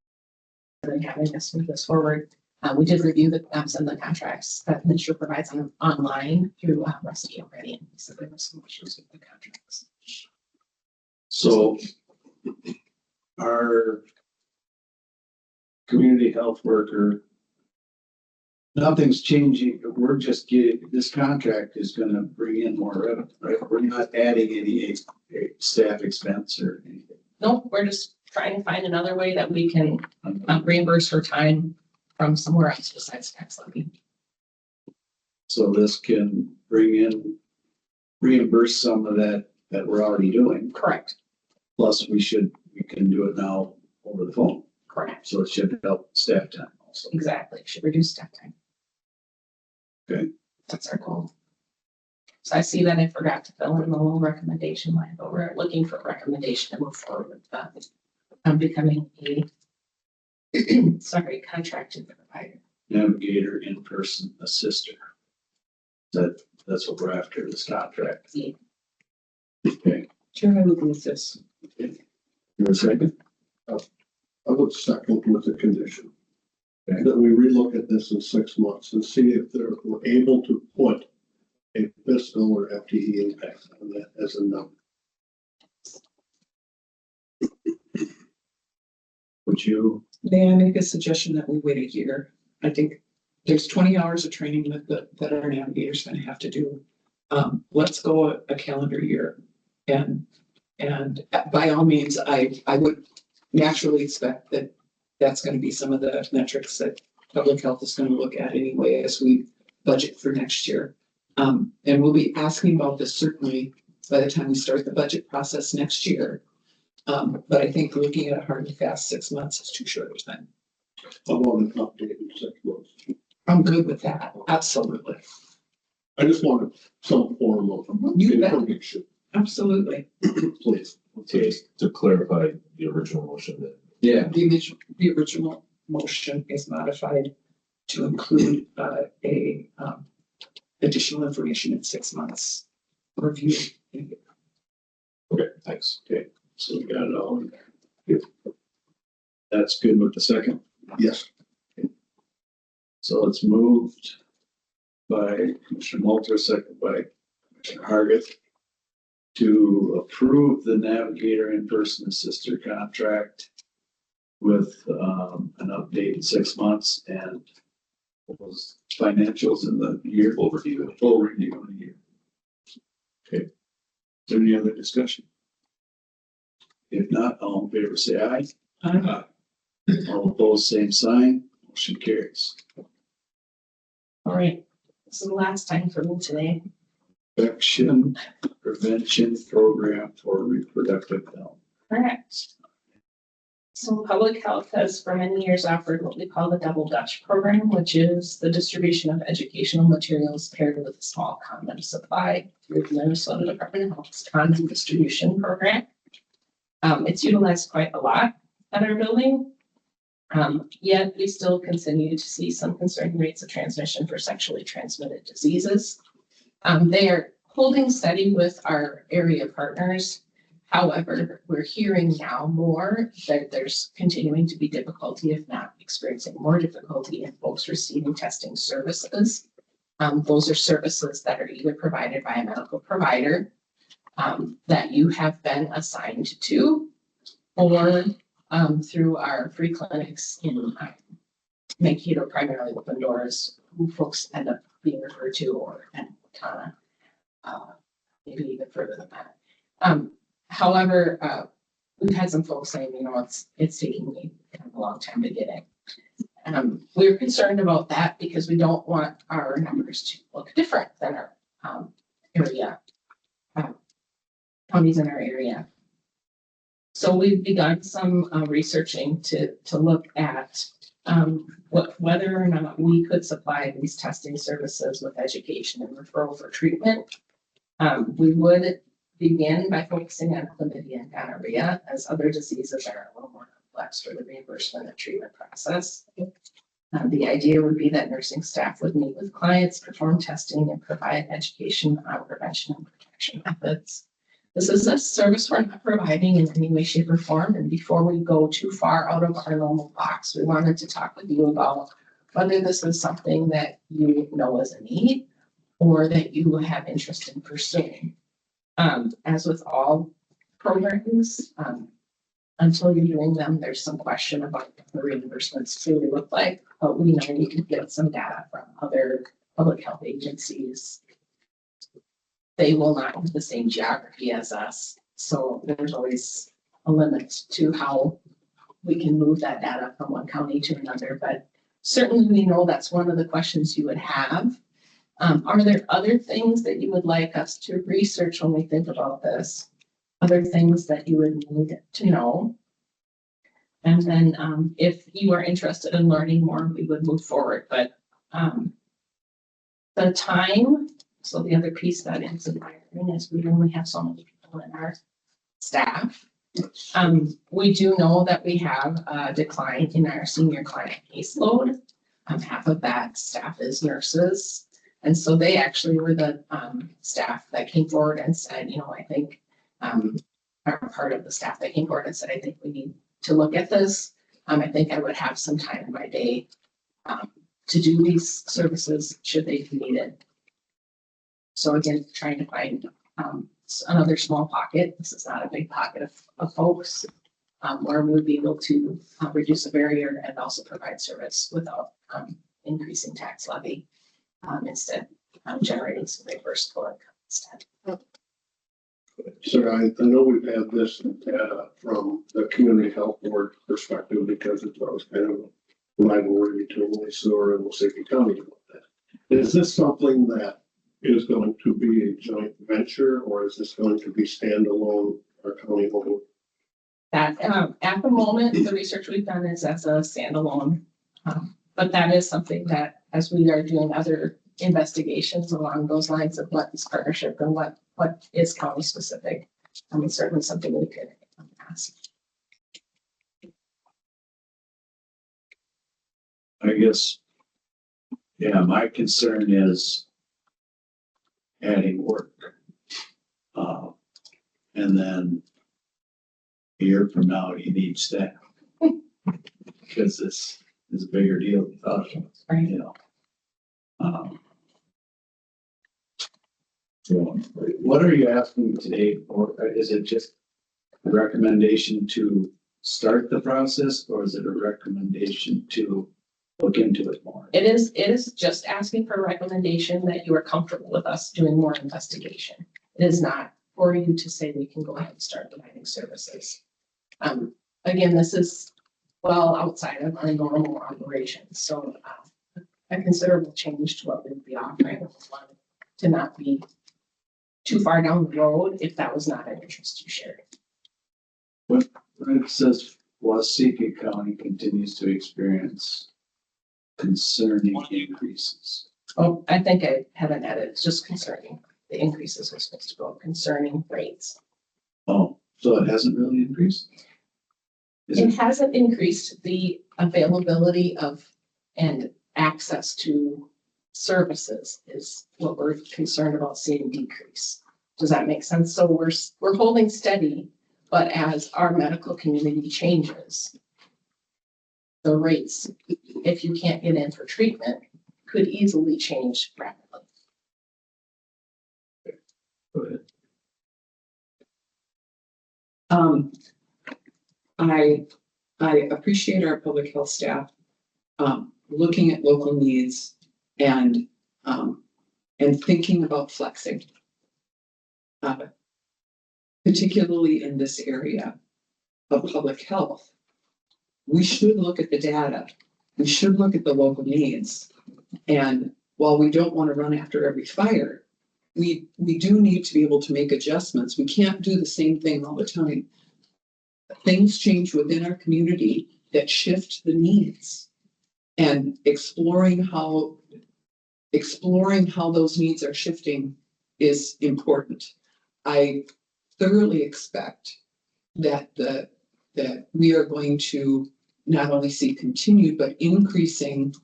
in having us move this forward. We did review the and the contracts that Minister provides online through Rusty already, and he said there were some issues with the contracts. So our community health worker, nothing's changing. We're just getting, this contract is gonna bring in more revenue, right? We're not adding any staff expense or anything. Nope, we're just trying to find another way that we can reimburse her time from somewhere else besides tax levy. So this can bring in, reimburse some of that we're already doing. Correct, Plus we can do it now over the phone. correct, So it should help staff time also. exactly. Should reduce staff time. Okay. That's our goal. So I see that I forgot to fill in the little recommendation line, but we're looking for a recommendation to move forward with that. I'm becoming a contracted provider. Navigator, in-person assister. That's what we're after, this contract. Yeah. Okay, Chair, I would move this. you're a second? I would second with the condition. Okay. That we relook at this in 6 months and see if we're able to put a fiscal or FTE impact on that as a number. Would you, May I make a suggestion that we wait a year? I think there's 20 hours of training that our navigator's gonna have to do. Let's go a calendar year. And by all means, I would naturally expect that that's gonna be some of the metrics that public health is gonna look at anyway as we budget for next year. And we'll be asking about this certainly by the time we start the budget process next year. But I think looking at a hard and fast 6 months is too short of time. I want an update in 6 months. I'm good with that, absolutely, I just wanted some form of You bet. information, absolutely. please. So just to clarify the original motion that yeah, The original motion is modified to include a additional information in 6 months review. okay, thanks. okay, so we got it all in there. Good. That's good with the second. Yes. So it's moved by Commissioner Moulter, second by Commissioner Hargit, to approve the navigator in-person assister contract with an update in 6 months and what was financials in the year overview, full review in the year. Okay. Is there any other discussion? If not, all in favor say aye. Aye. All opposed, same sign. Motion carries. All right, this is the last time for me today. Infection Prevention Program for Reproductive Health. Correct. So public health has for many years offered what we call the Double Dutch program, which is the distribution of educational materials paired with a small condom supply through the Minnesota Department of Health's condom distribution program. It's utilized quite a lot at our building. Yet we still continue to see some concerning rates of transmission for sexually transmitted diseases. They are holding steady with our area partners. However, we're hearing now more that there's continuing to be difficulty, if not experiencing more difficulty in folks receiving testing services. Those are services that are either provided by a medical provider that you have been assigned to, or through our free clinics in Mankato, primarily Open Doors, who folks end up being referred to, or and kind of maybe even further than that. However, we've had some folks saying, it's taking me kind of a long time to get in. We're concerned about that because we don't want our numbers to look different than our area counties in our area. So we've begun some researching to look at whether or not we could supply these testing services with education and referral for treatment. We would begin by focusing on chlamydia and gonorrhea, as other diseases are a little more complex for the reimbursement and treatment process. The idea would be that nursing staff would meet with clients, perform testing, and provide education on prevention and protection methods. This is a service we're not providing in any way, shape, or form. And before we go too far out of our normal box, we wanted to talk with you about whether this is something that you know is a need or that you have interest in pursuing. As with all programs, until you're doing them, there's some question about what the reimbursements truly look like, but we know we can get some data from other public health agencies. They will not have the same geography as us, so there's always a limit to how we can move that data from one county to another, but certainly we know that's one of the questions you would have. Are there other things that you would like us to research when we think about this? Other things that you would need to know? And then if you are interested in learning more, we would move forward. But the time, so the other piece that is important is we only have so many people in our staff. We do know that we have a decline in our senior client caseload. Half of that staff is nurses. And so they actually were the staff that came forward and said, I think are part of the staff that came forward and said, I think we need to look at this. I think I would have some time in my day to do these services should they be needed. So again, trying to find another small pocket. This is not a big pocket of folks where we would be able to reduce a barrier and also provide service without increasing tax levy. Instead, generating some reimbursable income instead. Sir, I know we've had this data from the community health board perspective because it was kind of a rivalry between Waseca and Waseca County about that. Is this something that is going to be a joint venture, or is this going to be standalone or county owned? At the moment, the research we've done is as a standalone, but that is something that as we are doing other investigations along those lines of what is partnership and what is county specific, it's certainly something we could ask. I guess, yeah, my concern is adding work. And then a year from now, you need staff. Because this is a bigger deal than thought it was, Right. So what are you asking today for? Is it just a recommendation to start the process, or is it a recommendation to look into it more? It is just asking for a recommendation that you are comfortable with us doing more investigation. It is not for you to say we can go ahead and start providing services. Again, this is well outside of our normal operations, so a considerable change to what we would be offering. We wanted to not be too far down the road if that was not an interest you shared. It says Waseca County continues to experience concerning increases. Oh, I think I haven't added, it's just concerning. The increases were supposed to go concerning rates. Oh, so it hasn't really increased? It hasn't increased the availability of and access to services is what we're concerned about seeing decrease. Does that make sense? So we're holding steady, but as our medical community changes, the rates, if you can't get in for treatment, could easily change rapidly. Go ahead. I appreciate our public health staff, looking at local needs and thinking about flexing. Particularly in this area of public health. We should look at the data. We should look at the local needs. And while we don't want to run after every fire, we do need to be able to make adjustments. We can't do the same thing all the time. Things change within our community that shift the needs, and exploring how those needs are shifting is important. I thoroughly expect that we are going to not only see continued but increasing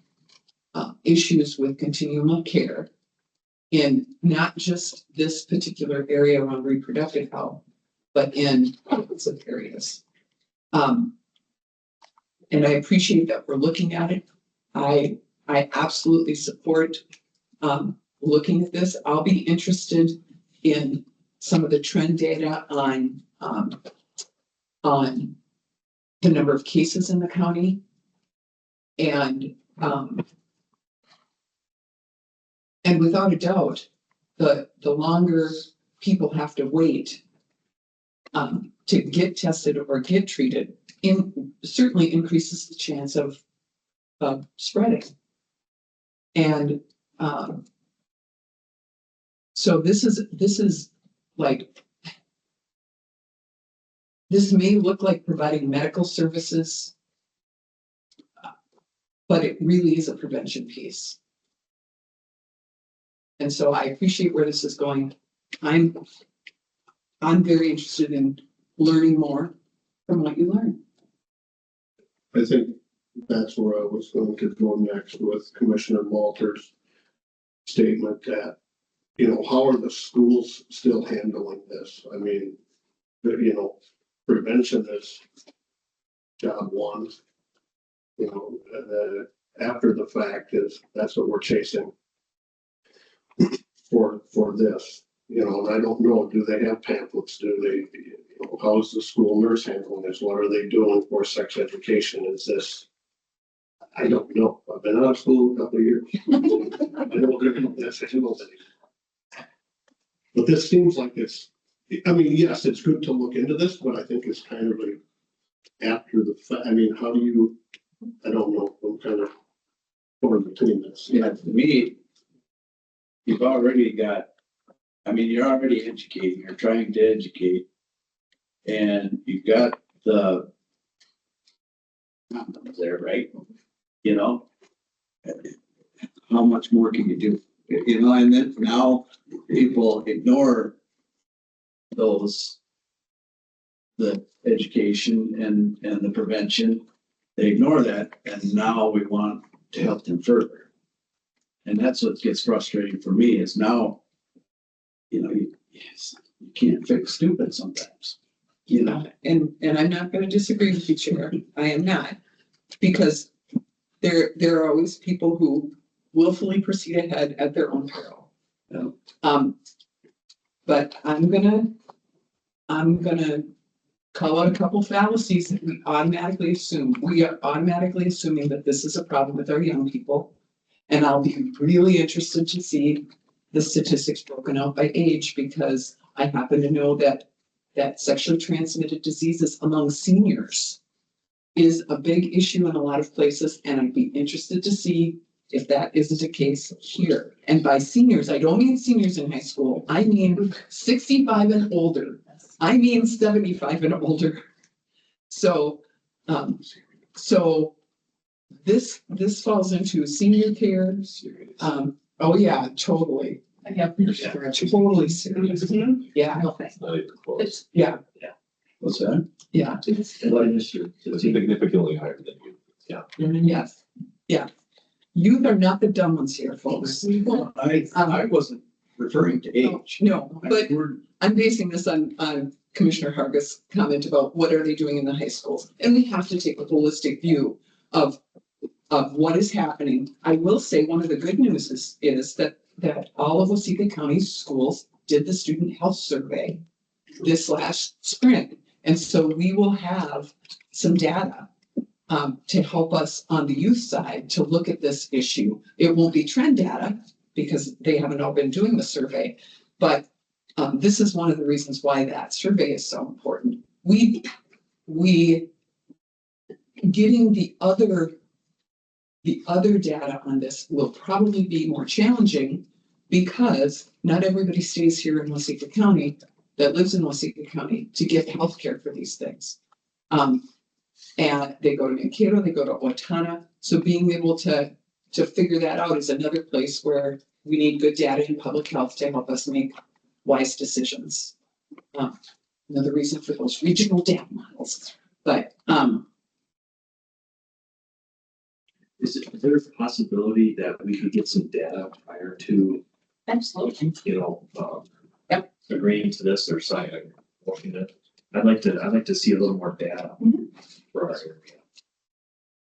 issues with continuum of care in not just this particular area around reproductive health, but in lots of areas. And I appreciate that we're looking at it. I absolutely support looking at this. I'll be interested in some of the trend data on the number of cases in the county, and without a doubt, the longer people have to wait to get tested or get treated, certainly increases the chance of spreading. And so this is like, this may look like providing medical services, but it really is a prevention piece. And so I appreciate where this is going. I'm very interested in learning more from what you learn. I think that's where I was going to go next with Commissioner Walter's statement that, how are the schools still handling this? I mean, prevention is job one, after the fact that's what we're chasing for this, and I don't know, do they have pamphlets? Do they, how's the school nurse handling this? What are they doing for sex education? Is this, I don't know. I've been out of school a couple of years. I don't know. But this seems like it's, I mean, yes, it's good to look into this, but I think it's kind of like after the fact. I mean, how do you, I don't know, I'm kind of torn between this. Yeah, to me, you've already got, you're already educating, you're trying to educate, and you've got the condoms there, right? How much more can you do? And then now people ignore the education and the prevention. They ignore that, and now we want to help them further. And that's what gets frustrating for me is now, you can't fix stupid sometimes. And I'm not going to disagree with you, Chair. I am not, because there are always people who willfully proceed ahead at their own peril. But I'm gonna call out a couple fallacies that we automatically assume. We are automatically assuming that this is a problem with our young people. And I'll be really interested to see the statistics broken out by age, because I happen to know that sexually transmitted diseases among seniors is a big issue in a lot of places. And I'd be interested to see if that isn't a case here. And by seniors, I don't mean seniors in high school. I mean 65 and older. I mean 75 and older. So this falls into senior care. Oh yeah, totally. Totally serious. Yeah. It's not even close. Yeah. What's that? Yeah. It's significantly higher than you. Yeah. Yes. Yeah. Youth are not the dumb ones here, folks. Well, I wasn't referring to age. No, but I'm basing this on Commissioner Hargis' comment about what are they doing in the high schools. And we have to take a holistic view of what is happening. I will say one of the good news is that all of Waseca County schools did the student health survey this last spring. And so we will have some data to help us on the youth side to look at this issue. It won't be trend data because they haven't all been doing the survey, but this is one of the reasons why that survey is so important. We getting the other data on this will probably be more challenging because not everybody stays here in Waseca County that lives in Waseca County to get healthcare for these things. And they go to Mankato, they go to Owatonna. So being able to figure that out is another place where we need good data in public health to help us make wise decisions. Another reason for those regional data models. But Is there a possibility that we could get some data prior to, Absolutely. Yep. agreeing to this or signing? I'd like to see a little more data for our area.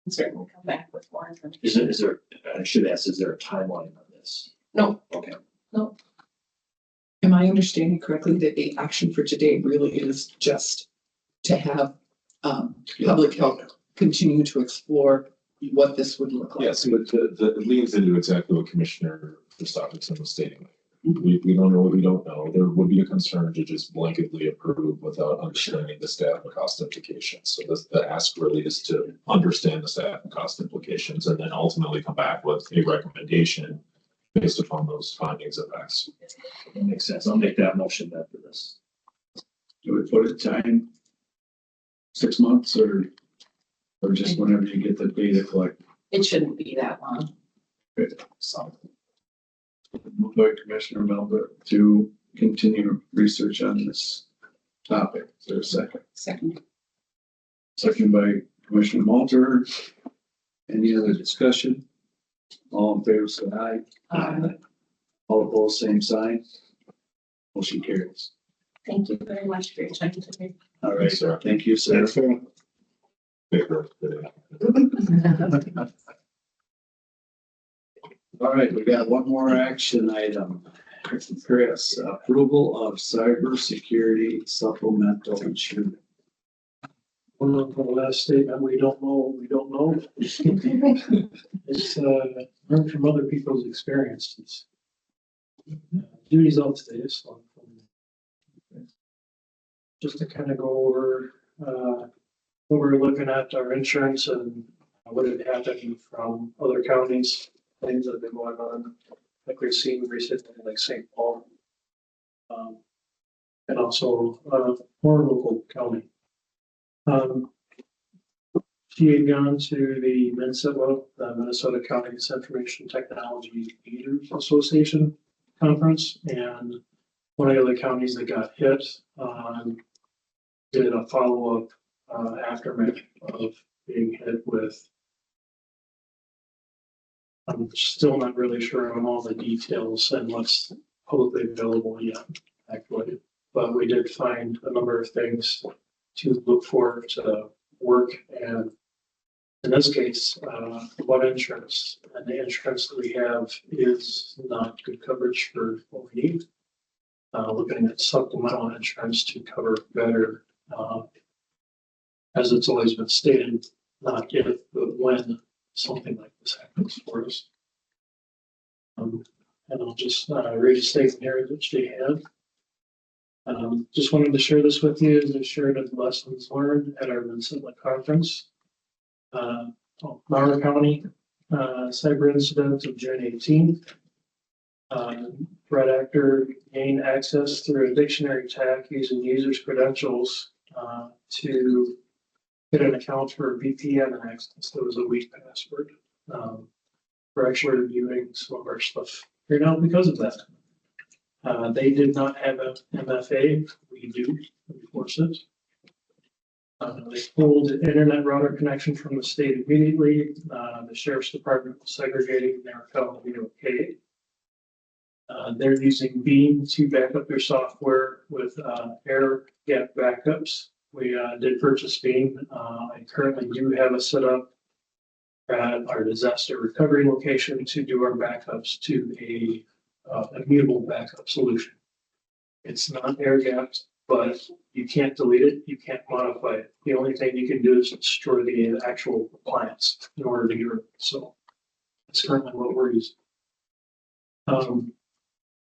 Certainly come back with more information. Is there, I should ask, is there a timeline on this? No. Okay. am I understanding correctly that the action for today really is just to have public health continue to explore what this would look like? Yes, but it leans into exactly what Commissioner Christopherson was stating. We don't know what we don't know. There would be a concern to just blanketly approve without understanding the staff and cost implications. So the ask really is to understand the staff and cost implications and then ultimately come back with a recommendation based upon those findings of X. That makes sense. I'll make that motion after this. Do we put a time? 6 months or just whenever you get the data collected? It shouldn't be that long. Good. So, Moved by Commissioner Melba to continue research on this topic. Is there a second? second. Second by Commissioner Malter. Any other discussion? All in favor, say aye. All opposed, same sign. Motion carries. Thank you very much for your time today. All right, Sir. thank you, sir. Favor. All right, we got one more action item. Chris, approval of cybersecurity supplemental insurance. One of the last statement, we don't know, we don't know. It's, learn from other people's experiences. Duties out today, so. Just to kind of go over, what we're looking at our insurance and what had happened from other counties, things that have been going on, like we've seen recently, like St. Paul. And also, more local county. She had gone to the MINSA, the Minnesota County Information Technology Leaders Association conference, and one of the other counties that got hit did a follow-up aftermath of being hit with. I'm still not really sure on all the details and what's publicly available yet, actually, but we did find a number of things to look for to work, and in this case, what insurance, and the insurance that we have is not good coverage for what we need. Looking at supplemental insurance to cover better, as it's always been stated, not if, but when something like this happens for us. And I'll just read a statement here that she had. Just wanted to share this with you as I shared the lessons learned at our Minnesota conference. Mauer County cyber incident of June 18th. Threat actor gained access through a dictionary attack using users' credentials to get an account for a VPN access. That was a weak password. We're actually reviewing some of our stuff here now because of that. They did not have an MFA. We do enforce it. They pulled the internet router connection from the state immediately. The sheriff's department was segregating. They were found to be okay. They're using Beam to back up their software with air gap backups. We did purchase Beam. I currently do have a setup at our disaster recovery location to do our backups to a immutable backup solution. It's not air gapped. but you can't delete it, you can't modify it. The only thing you can do is destroy the actual appliance in order to get rid of it. So that's currently what we're using.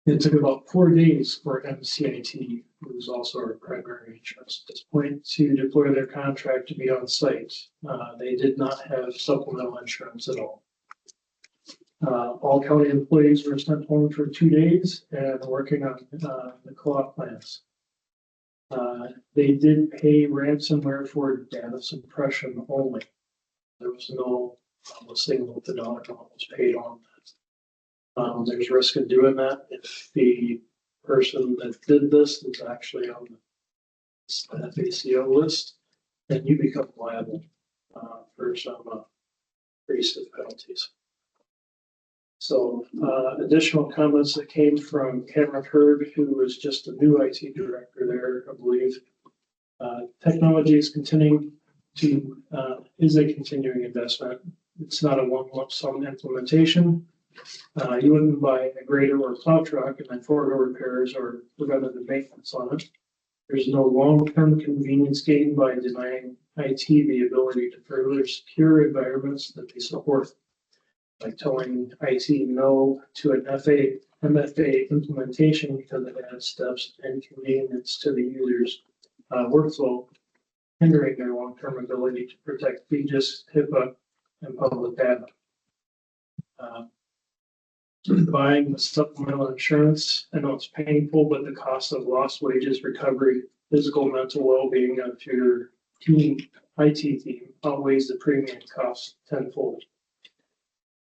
It took about 4 days for MCIT, who is also our primary insurance at this point, to deploy their contract to be on site. They did not have supplemental insurance at all. All county employees were sent home for 2 days and working on the co-op plans. They did pay ransomware for data suppression only. There was no signal that the dollar amount was paid on that. There's risk of doing that if the person that did this is actually on the FACO list, then you become liable for some pretty stiff penalties. So additional comments that came from Cameron Hurd, who was just a new IT director there, I believe. Technology is continuing to is a continuing investment. It's not a one lump sum implementation. You wouldn't buy a grader or a plow truck and then forego repairs or preventative maintenance on it. There's no long-term convenience gain by denying IT the ability to further secure environments that they support. Like telling IT no to an MFA implementation because it adds steps and convenience to the user's workflow, hindering their long-term ability to protect BGIS, HIPAA, and public data. Buying the supplemental insurance, I know it's painful, but the cost of lost wages, recovery, physical, mental well-being of your team, IT team, outweighs the premium cost tenfold.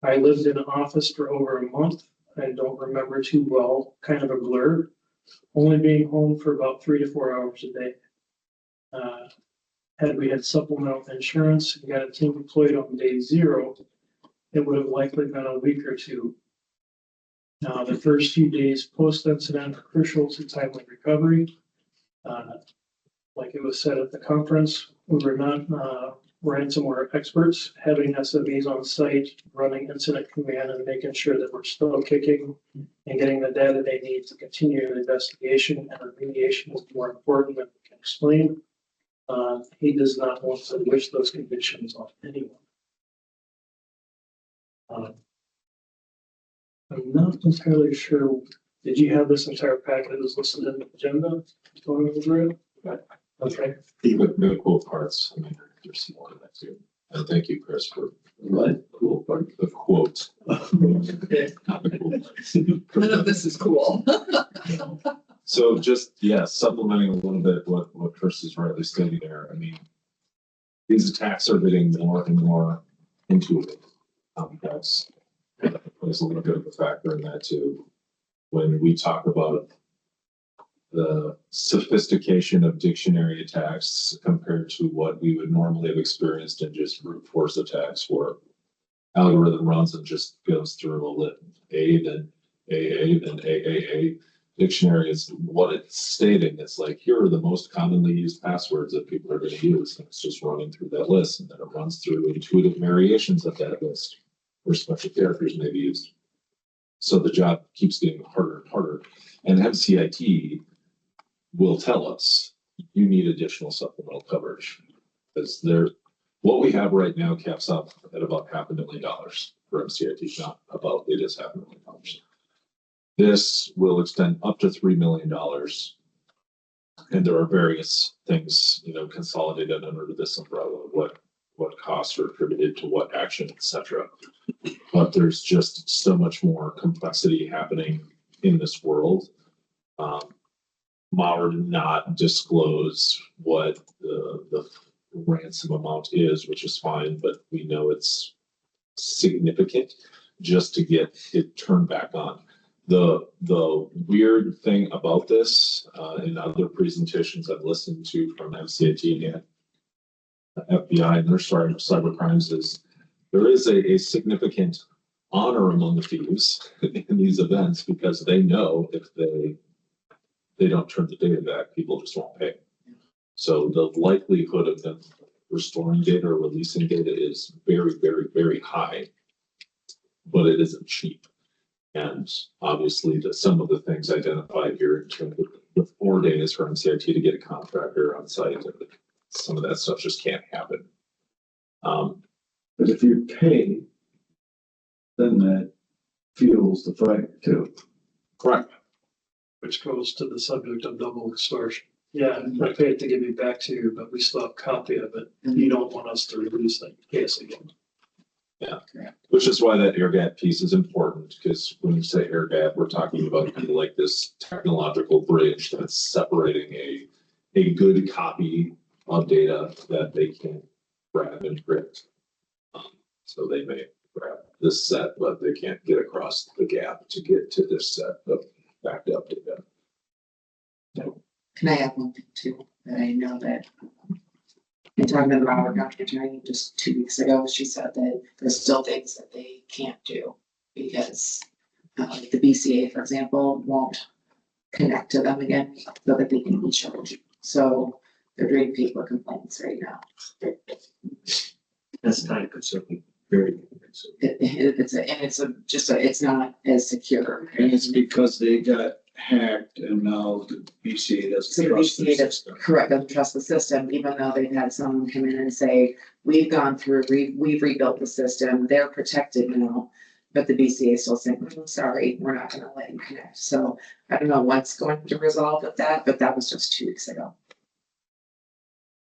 I lived in an office for over a month. I don't remember too well, kind of a blur, only being home for about 3 to 4 hours a day. Had we had supplemental insurance and got a team deployed on day 0, it would have likely been a week or 2. The first few days post-incident are crucial to timely recovery. Like it was said at the conference, we were not ransomware experts. Having SMEs on site, running incident command and making sure that we're still kicking and getting the data they need to continue an investigation and remediation is more important than we can explain. He does not want to wish those conditions on anyone. I'm not entirely sure. Did you have this entire packet that was listed in the agenda going over it? Okay. The cool parts, I mean, there's some more in that too. And thank you, Chris, for What? cool part, the quote. Okay. Not the cool. None of this is cool. So just, yeah, supplementing a little bit what Chris is rightly stating there. I mean, these attacks are getting more and more intuitive. That's plays a little bit of a factor in that too. When we talk about the sophistication of dictionary attacks compared to what we would normally have experienced in just brute force attacks, where algorithm runs and just goes through a lit A, then AA, then AAA. Dictionary is what it's stating. It's like, here are the most commonly used passwords that people are going to use. And it's just running through that list. And then it runs through intuitive variations of that list where special characters may be used. So the job keeps getting harder and harder. And MCIT will tell us you need additional supplemental coverage. Because what we have right now caps up at about $500,000 for MCIT, not about, it is $500,000. This will extend up to $3 million. And there are various things, consolidated under this umbrella, what costs are attributed to what action, etc. But there's just so much more complexity happening in this world. Mauer did not disclose what the ransom amount is, which is fine, but we know it's significant just to get it turned back on. The weird thing about this, in other presentations I've listened to from MCIT and FBI and their cyber crimes, is there is a significant honor among the thieves in these events, because they know if they don't turn the data back, people just won't pay. So the likelihood of them restoring data or releasing data is very, very, very high, but it isn't cheap. And obviously some of the things identified here in terms of with 4 days for MCIT to get a contractor on site, and some of that stuff just can't happen. But if you pay, then that fuels the fire too. Correct. Which goes to the subject of double extortion. Yeah, I pay it to give it back to you, but we still have a copy of it. You don't want us to release that case again. Which is why that air gap piece is important, because when you say air gap, we're talking about kind of like this technological bridge that's separating a good copy of data that they can grab and encrypt. So they may grab this set, but they can't get across the gap to get to this set of backed up data. Can I add one thing too, that I know that in talking to the Robert County attorney just 2 weeks ago, she said that there's still things that they can't do because like the BCA, for example, won't connect to them again so that they can be charged. So they're doing paper complaints right now. That's time consuming, very time consuming. It's not as secure. And it's because they got hacked and now the BCA So doesn't the trust their BCA doesn't, system. correct, doesn't trust the system, even though they've had someone come in and say, we've gone through, we've rebuilt the system, they're protected now. But the BCA is still saying, sorry, we're not gonna let you connect. So I don't know what's going to resolve with that, but that was just 2 weeks ago.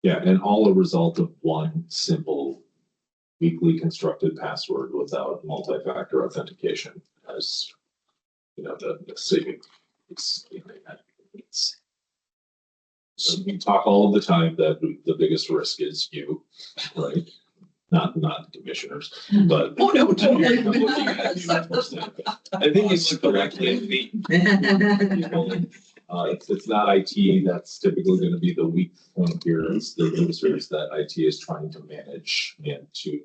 Yeah, and all a result of one simple weakly constructed password without multi-factor authentication as, the saving. So we talk all of the time that the biggest risk is you, right? Not commissioners, but. Oh, no, totally. I think it's correctly. It's not IT that's typically going to be the weak point here. It's the users that IT is trying to manage and to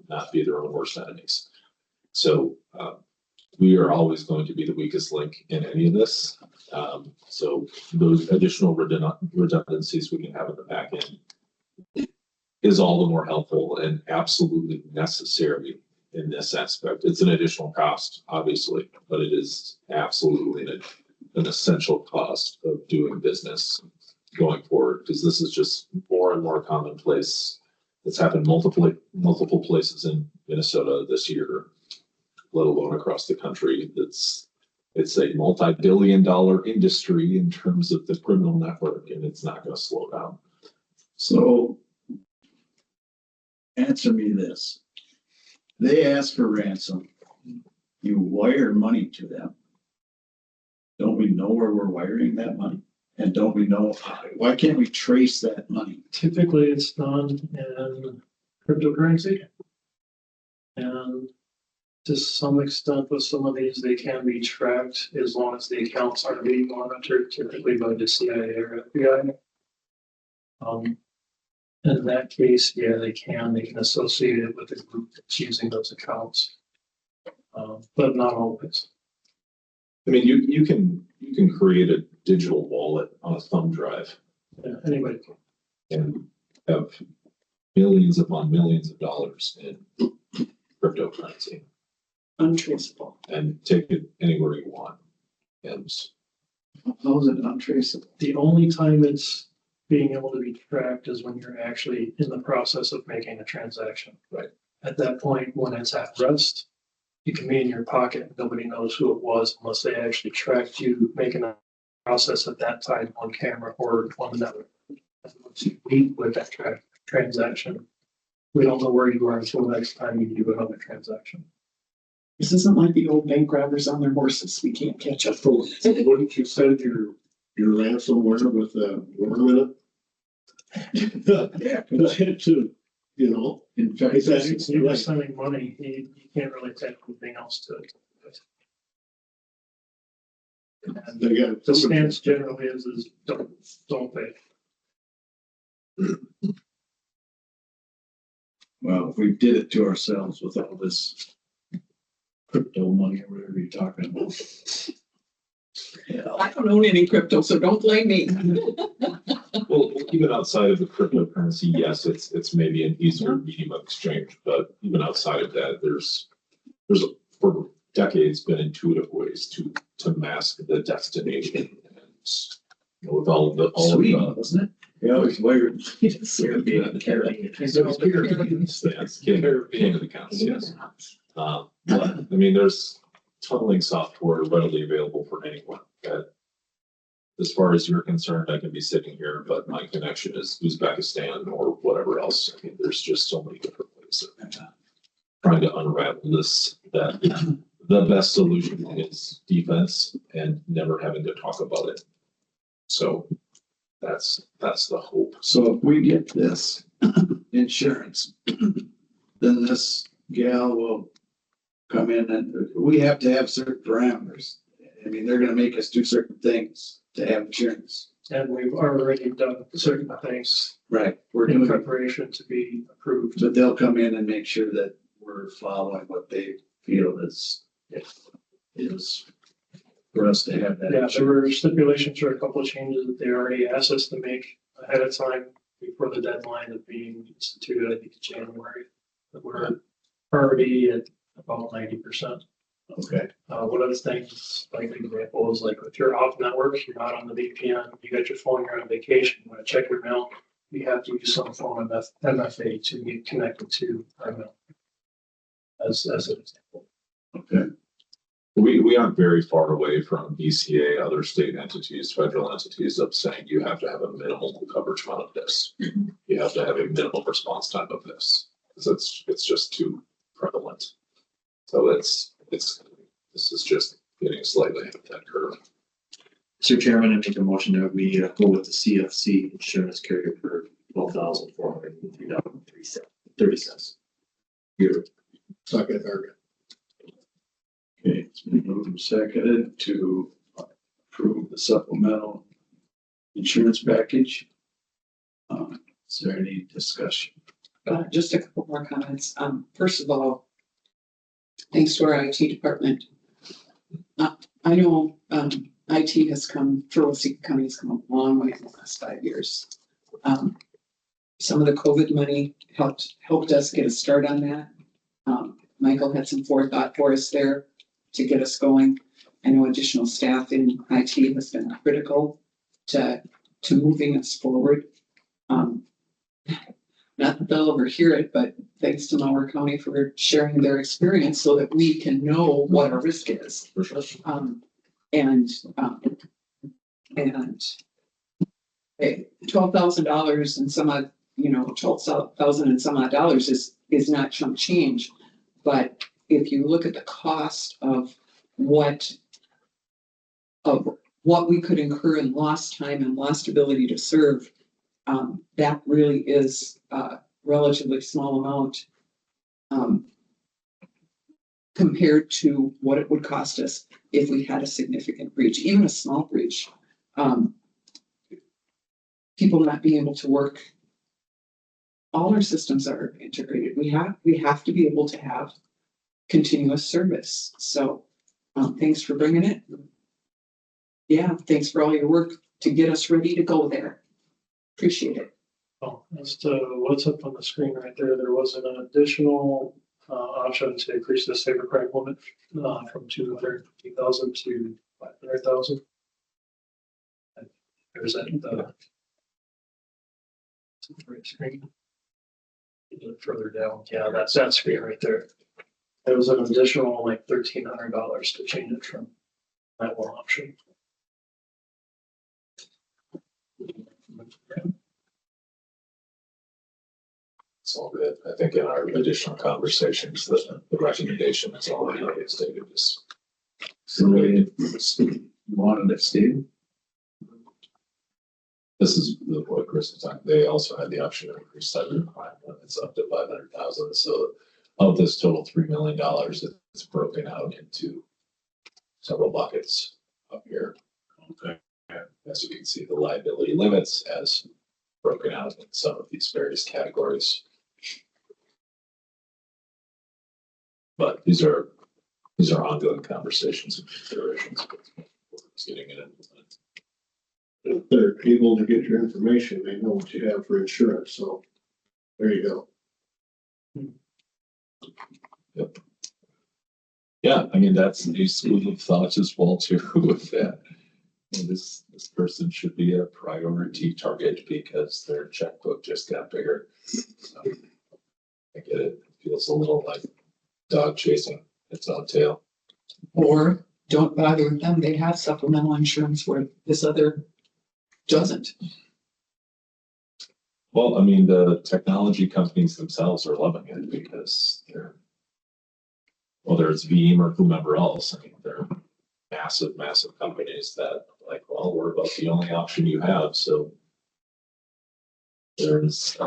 not be their own worst enemies. So we are always going to be the weakest link in any of this. So those additional redundancies we can have in the back end is all the more helpful and absolutely necessary in this aspect. It's an additional cost, obviously, but it is absolutely an essential cost of doing business going forward, because this is just more and more commonplace. It's happened multiple places in Minnesota this year, let alone across the country. It's a multi-billion-dollar industry in terms of the criminal network, and it's not going to slow down. So answer me this. They ask for ransom. You wire money to them. Don't we know where we're wiring that money? And don't we know, why can't we trace that money? Typically, it's done in cryptocurrency. And to some extent with some of these, they can be tracked as long as the accounts are being monitored, typically by the CIA or FBI. In that case, yeah, they can associate it with a group that's using those accounts. But not always. I mean, you can create a digital wallet on a thumb drive Yeah, anybody can. and have millions upon millions of dollars in cryptocurrency Untraceable. and take it anywhere you want. And How is it untraceable? The only time it's being able to be tracked is when you're actually in the process of making a transaction. Right. At that point, when it's at rest, it can be in your pocket and nobody knows who it was unless they actually tracked you making a process at that time on camera or on the network. Once you meet with that transaction, we don't know where you are until the next time you do another transaction. This isn't like the old bank robbers on their horses. We can't catch up. Wouldn't you send your ransomware with a worm in it? Yeah. Because it too, In fact, Is that- If you're sending money, you can't really take anything else to it. And they got. the stance generally is don't pay. well, if we did it to ourselves with all this crypto money or whatever you're talking about. Yeah. I don't own any crypto, so don't blame me. well, even outside of the cryptocurrency, yes, it's maybe an easier medium of exchange, but even outside of that, there's for decades been intuitive ways to mask the destination and with all of the, Sweet, wasn't it? Yeah, it's weird. Yes, king of the counts, yes. But, I mean, there's tunneling software readily available for anyone. That, as far as you're concerned, I can be sitting here, but my connection is Uzbekistan or whatever else. I mean, there's just so many different ways of trying to unravel this, that the best solution is defense and never having to talk about it. So that's the hope. So if we get this insurance, then this gal will come in and we have to have certain parameters. I mean, they're gonna make us do certain things to have insurance. And we've already done certain things Right. We're in doing, preparation to be approved. but they'll come in and make sure that we're following what they feel is for us to have that. Yeah, there insurance. were stipulations for a couple of changes that they already asked us to make ahead of time before the deadline of being instituted, I think, in January. But we're already at about 90%. Okay. One of the things, like an example, is like if you're off network, you're not on the VPN, you got your phone, you're on vacation, you want to check your mail, you have to use some phone MFA to get connected to our mail. As an example. Okay. We aren't very far away from BCA, other state entities, federal entities of saying you have to have a minimal coverage amount of this. You have to have a minimal response time of this, because it's just too prevalent. So this is just getting slightly ahead of that curve. Mr. Chairman, I make a motion that we go with the CFC insurance carrier for $12,403.30. Here. Second, or Okay, it's been moved and seconded to approve the supplemental insurance package. Is there any discussion? Just a couple more comments. First of all, thanks to our IT department. I know, IT has come, for Waseca County has come a long way in the last 5 years. Some of the COVID money helped us get a start on that. Michael had some forethought for us there to get us going. I know additional staff in IT has been critical to moving us forward. Not that they'll ever hear it, but thanks to Malheur County for sharing their experience so that we can know what our risk is. For sure. $12,000 and some odd, $12,000 and some odd dollars is not chump change. But if you look at the cost of what we could incur in lost time and lost ability to serve, that really is a relatively small amount compared to what it would cost us if we had a significant breach, even a small breach. People not being able to work. All our systems are integrated. We have to be able to have continuous service. So thanks for bringing it. Yeah, thanks for all your work to get us ready to go there. Appreciate it. Oh, as to what's up on the screen right there, there was an additional option to increase the cybercrime limit from 250,000 to 500,000. There's that screen. A little further down, yeah, that's that screen right there. There was an additional like $1,300 to change it from that one option. It's all good. I think in our additional conversations, the recommendation is all I stated is. So you wanted it stated? This is what Chris was talking. They also had the option to increase cybercrime limits up to 500,000. So of this total $3 million, it's broken out into several buckets up here. Okay. As you can see, the liability limits as broken out in some of these various categories. But these are ongoing conversations and considerations. It's getting it implemented. if they're able to get your information, they know what you have for insurance, so there you go. Yep. Yeah, I mean, that's a school of thoughts as well too with that. This person should be a priority target because their checkbook just got bigger. So, I get it. It feels a little like dog chasing its own tail. Or don't bother with them. They have supplemental insurance where this other doesn't. Well, I mean, the technology companies themselves are loving it because they're, whether it's Veeam or whomever else, I mean, they're massive, massive companies that like, well, we're about the only option you have. So there's,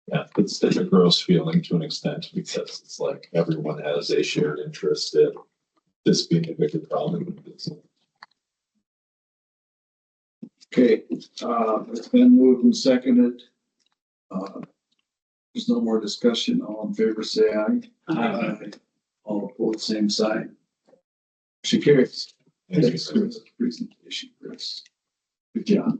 yeah, it's a gross feeling to an extent because it's like everyone has a shared interest in this being a bigger problem. Okay, it's been moved and seconded. There's no more discussion. All in favor, say aye. Aye. All opposed, same sign. She carries. Thanks for the presentation, Chris. Good job.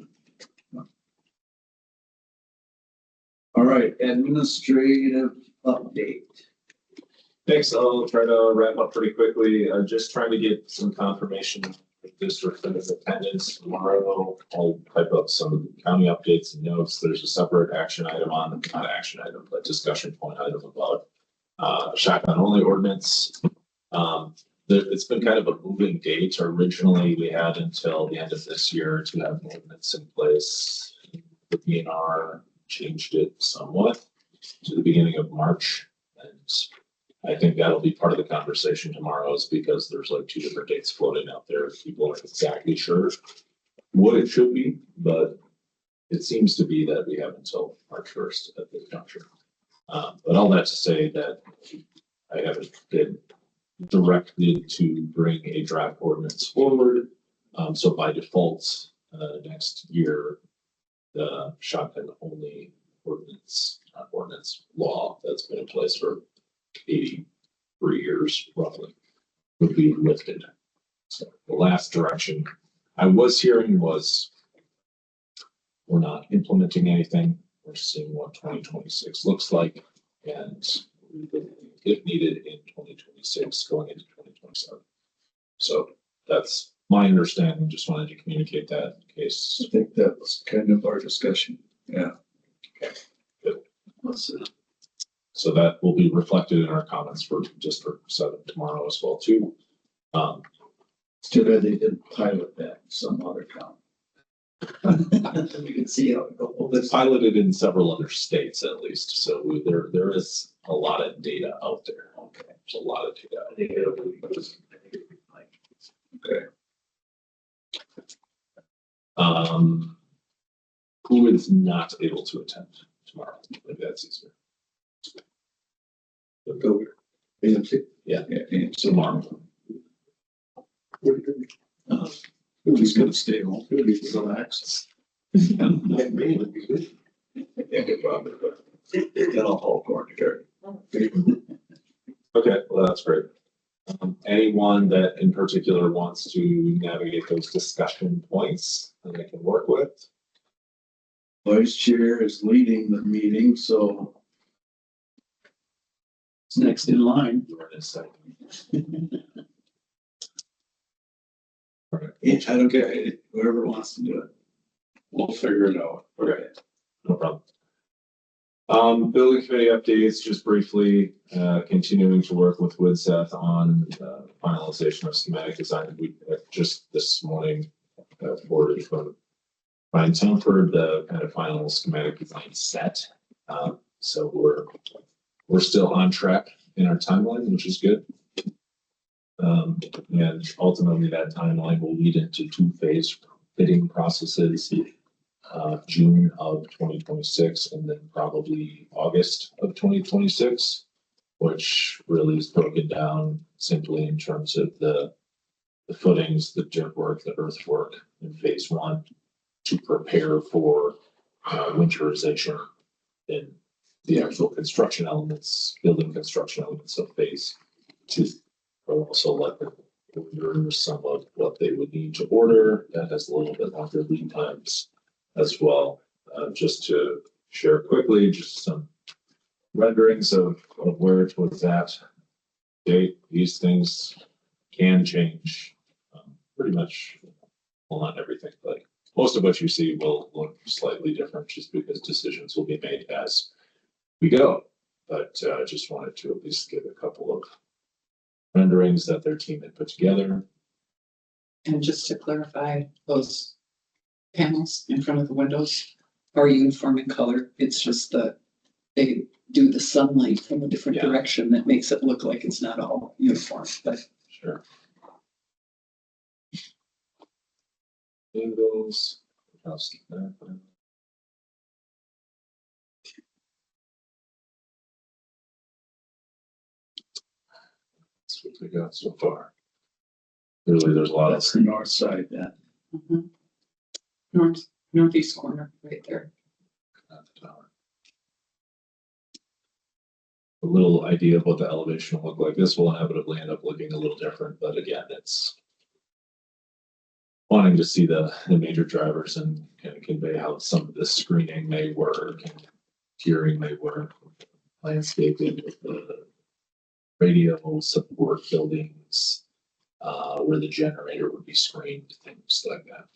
All right, administrative update. Thanks. I'll try to wrap up pretty quickly. Just trying to get some confirmation of district attendance tomorrow. I'll type up some county updates and notes. There's a separate action item on, not action item, but discussion point item about shotgun only ordinance. It's been kind of a moving date. Originally, we had until the end of this year to have an ordinance in place. The DNR changed it somewhat to the beginning of March. And I think that'll be part of the conversation tomorrow is because there's like two different dates floating out there. People aren't exactly sure what it should be, but it seems to be that we have until March 1st at this juncture. But all that to say that I haven't been directed to bring a draft ordinance forward. So by default, next year, the shotgun only ordinance law that's been in place for 83 years roughly would be lifted. So the last direction I was hearing was we're not implementing anything. We're seeing what 2026 looks like, and if needed in 2026 going into 2027. So that's my understanding. Just wanted to communicate that in case. I think that was kind of our discussion. Yeah. Okay. Good. So that will be reflected in our comments for District 7 tomorrow as well too. Too bad they didn't pilot that in some other county. You can see how it goes. It's piloted in several other states at least. So there is a lot of data out there. Okay. There's a lot of data. Okay. Who is not able to attend tomorrow? Maybe that's easier. Go here. AMC. Yeah. AMC. Tomorrow. We're just gonna stay home. We'll be relaxed. Yeah, good problem. Get all popcorn here. Okay, well, that's great. Anyone that in particular wants to navigate those discussion points that I can work with? Vice chair is leading the meeting, so it's next in line. You're in a second. I don't care, whoever wants to do it. We'll figure it out. Okay, no problem. Building committee updates, just briefly, continuing to work with Waseca on finalization of schematic design. We just this morning forwarded from Brian Telford the kind of final schematic design set. So we're still on track in our timeline, which is good. And ultimately that timeline will lead into two-phase bidding processes. June of 2026 and then probably August of 2026, which really is broken down simply in terms of the footings, the dirt work, the earthwork in phase 1 to prepare for winterization in the actual construction elements, building construction elements of phase 2. We'll also let them order some of what they would need to order. That has a little bit longer lead times as well. Just to share quickly, just some renderings of where it was at. Date, these things can change pretty much on everything, but most of what you see will look slightly different just because decisions will be made as we go. But I just wanted to at least give a couple of renderings that their team had put together. And just to clarify, those panels in front of the windows are uniform in color. It's just that they do the sunlight from a different Yeah. direction that makes it look like it's not all uniform, but Sure. Windows. That's what we got so far. Really, there's a lot of. That's the north side then. mhm. Northeast corner, right there. A little idea of what the elevation will look like. This will inevitably end up looking a little different, but again, it's wanting to see the major drivers and kind of convey how some of the screening may work and tiering may work, landscaping with the radio support buildings, where the generator would be screened, things like that.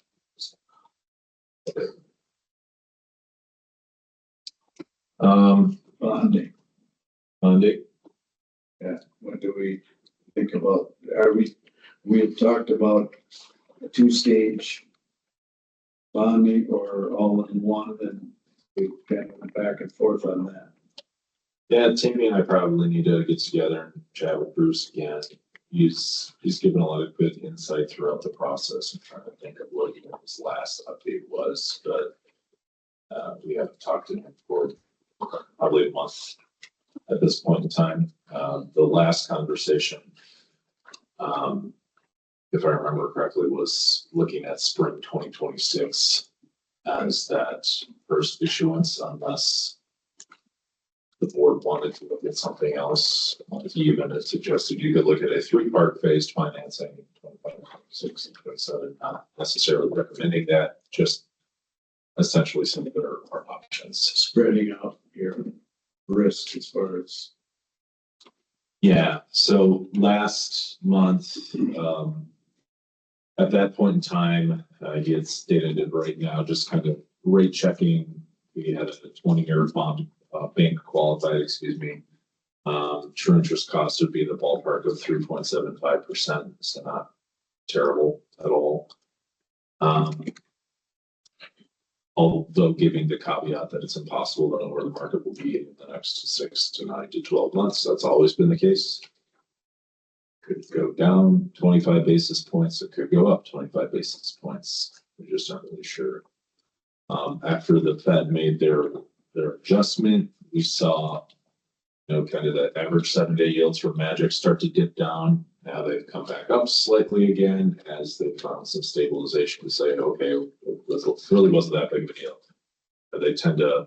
Bonding. Monday, Yeah, what do we think about, we had talked about a two-stage bonding or all in one, and we kind of went back and forth on that. yeah, Tammy and I probably need to get together and chat with Bruce again. He's given a lot of good insight throughout the process. I'm trying to think of what his last update was, but we haven't talked to him for probably a month at this point in time. The last conversation, if I remember correctly, was looking at spring 2026 as that first issuance, unless the board wanted to look at something else. He even had suggested you could look at a three-part phased financing, 25, 26, and 27. Not necessarily recommending that, just essentially some of their options. Spreading out your risk as far as. Yeah, so last month, at that point in time, he had stated it right now, just kind of rate checking. We had a 20-year bond, bank qualified, excuse me. True interest cost would be in the ballpark of 3.75%, so not terrible at all. Although giving the caveat that it's impossible to know where the market will be in the next 6 to 9 to 12 months. That's always been the case. Could go down 25 basis points. It could go up 25 basis points. We just aren't really sure. After the Fed made their adjustment, we saw, kind of the average 7-day yields for Magic start to dip down. Now they've come back up slightly again as they found some stabilization to say, okay, it really wasn't that big of a deal. But they tend to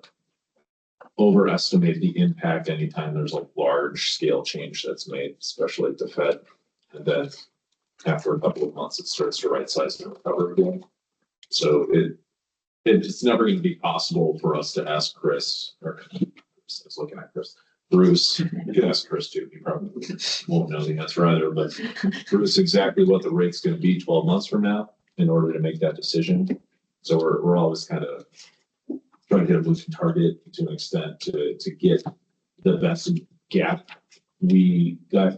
overestimate the impact anytime there's a large scale change that's made, especially at the Fed. And then after a couple of months, it starts to right size and recover again. So it's never going to be possible for us to ask Chris, or I was looking at Chris, Bruce, you can ask Chris too, he probably won't know the answer either, but Bruce, exactly what the rate's going to be 12 months from now in order to make that decision. So we're always kind of trying to hit a moving target to an extent to get the best gap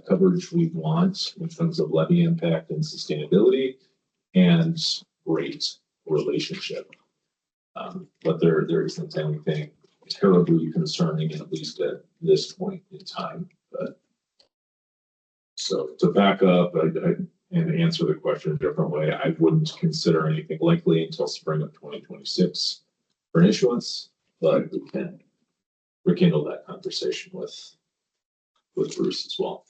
coverage we want in terms of levy impact and sustainability and rate relationship. But there isn't anything terribly concerning, at least at this point in time. But so to back up and answer the question a different way, I wouldn't consider anything likely until spring of 2026 for an issuance, but we can rekindle that conversation with Bruce as well.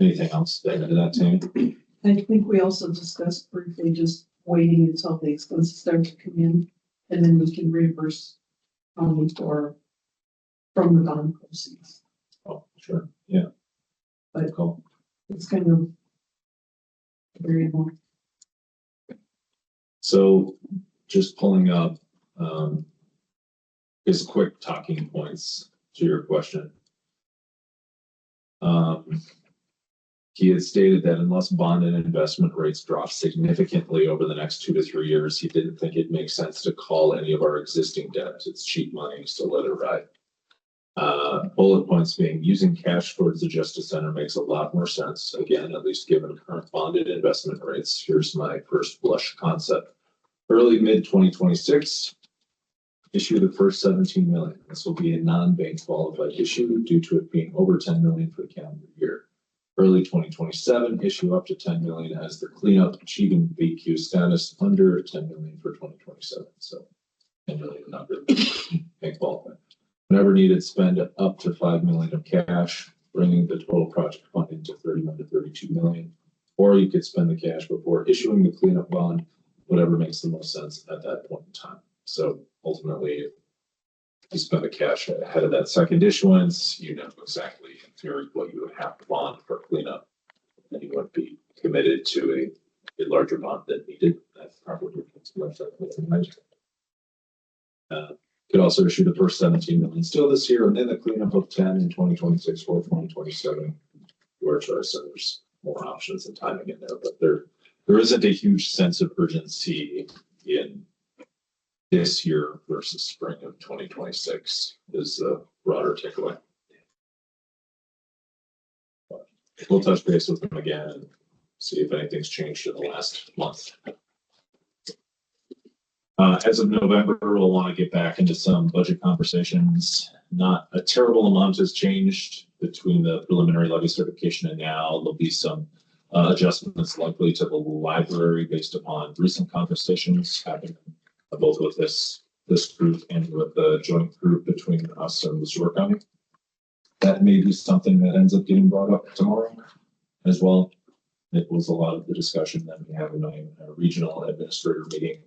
Anything else to add to that, Tammy? I think we also discussed briefly just waiting until the expenses start to come in, and then we can reimburse from the bond proceeds. Oh, sure. Yeah. But Cool. it's kind of variable. So just pulling up his quick talking points to your question. He had stated that unless bond and investment rates drop significantly over the next 2 to 3 years, he didn't think it makes sense to call any of our existing debt. It's cheap money, so let it ride. Bullet points being using cash towards the Justice Center makes a lot more sense. Again, at least given current bonded investment rates. Here's my first blush concept. Early mid 2026, issue the first 17 million. This will be a non-bank qualified issue due to it being over 10 million for the calendar year. Early 2027, issue up to 10 million as the cleanup achieving BQ status under 10 million for 2027. So 10 million number bank qualified. Whenever needed, spend up to 5 million of cash, bringing the total project funding to 31 to 32 million. Or you could spend the cash before issuing the cleanup bond, whatever makes the most sense at that point in time. So ultimately, if you spend the cash ahead of that second issuance, you know exactly in theory what you would have to bond for cleanup. And you wouldn't be committed to a larger bond than needed. That's probably could also issue the first 17 million still this year, and then the cleanup of 10 in 2026 or 2027. Your choice. So there's more options and timing in there, but there isn't a huge sense of urgency in this year versus spring of 2026 is the broader takeaway. But we'll touch base with them again and see if anything's changed in the last month. As of November, we'll want to get back into some budget conversations. Not a terrible amount has changed between the preliminary levy certification and now. There'll be some adjustments likely to the library based upon recent conversations happening both with this group and with the joint group between us and the Sewer County. That may be something that ends up getting brought up tomorrow as well. It was a lot of the discussion that we have in a regional administrator meeting.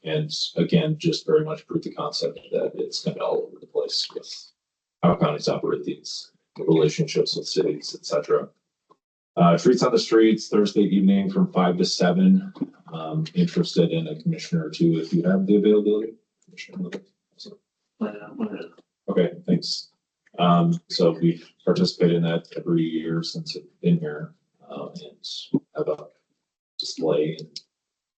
And again, just very much prove the concept that it's kind of all over the place with how counties operate these relationships with cities, etc. Treats on the streets Thursday evening from 5 to 7. Interested in a commissioner or two if you have the availability. Okay, thanks. So we've participated in that every year since I've been here, and have a display and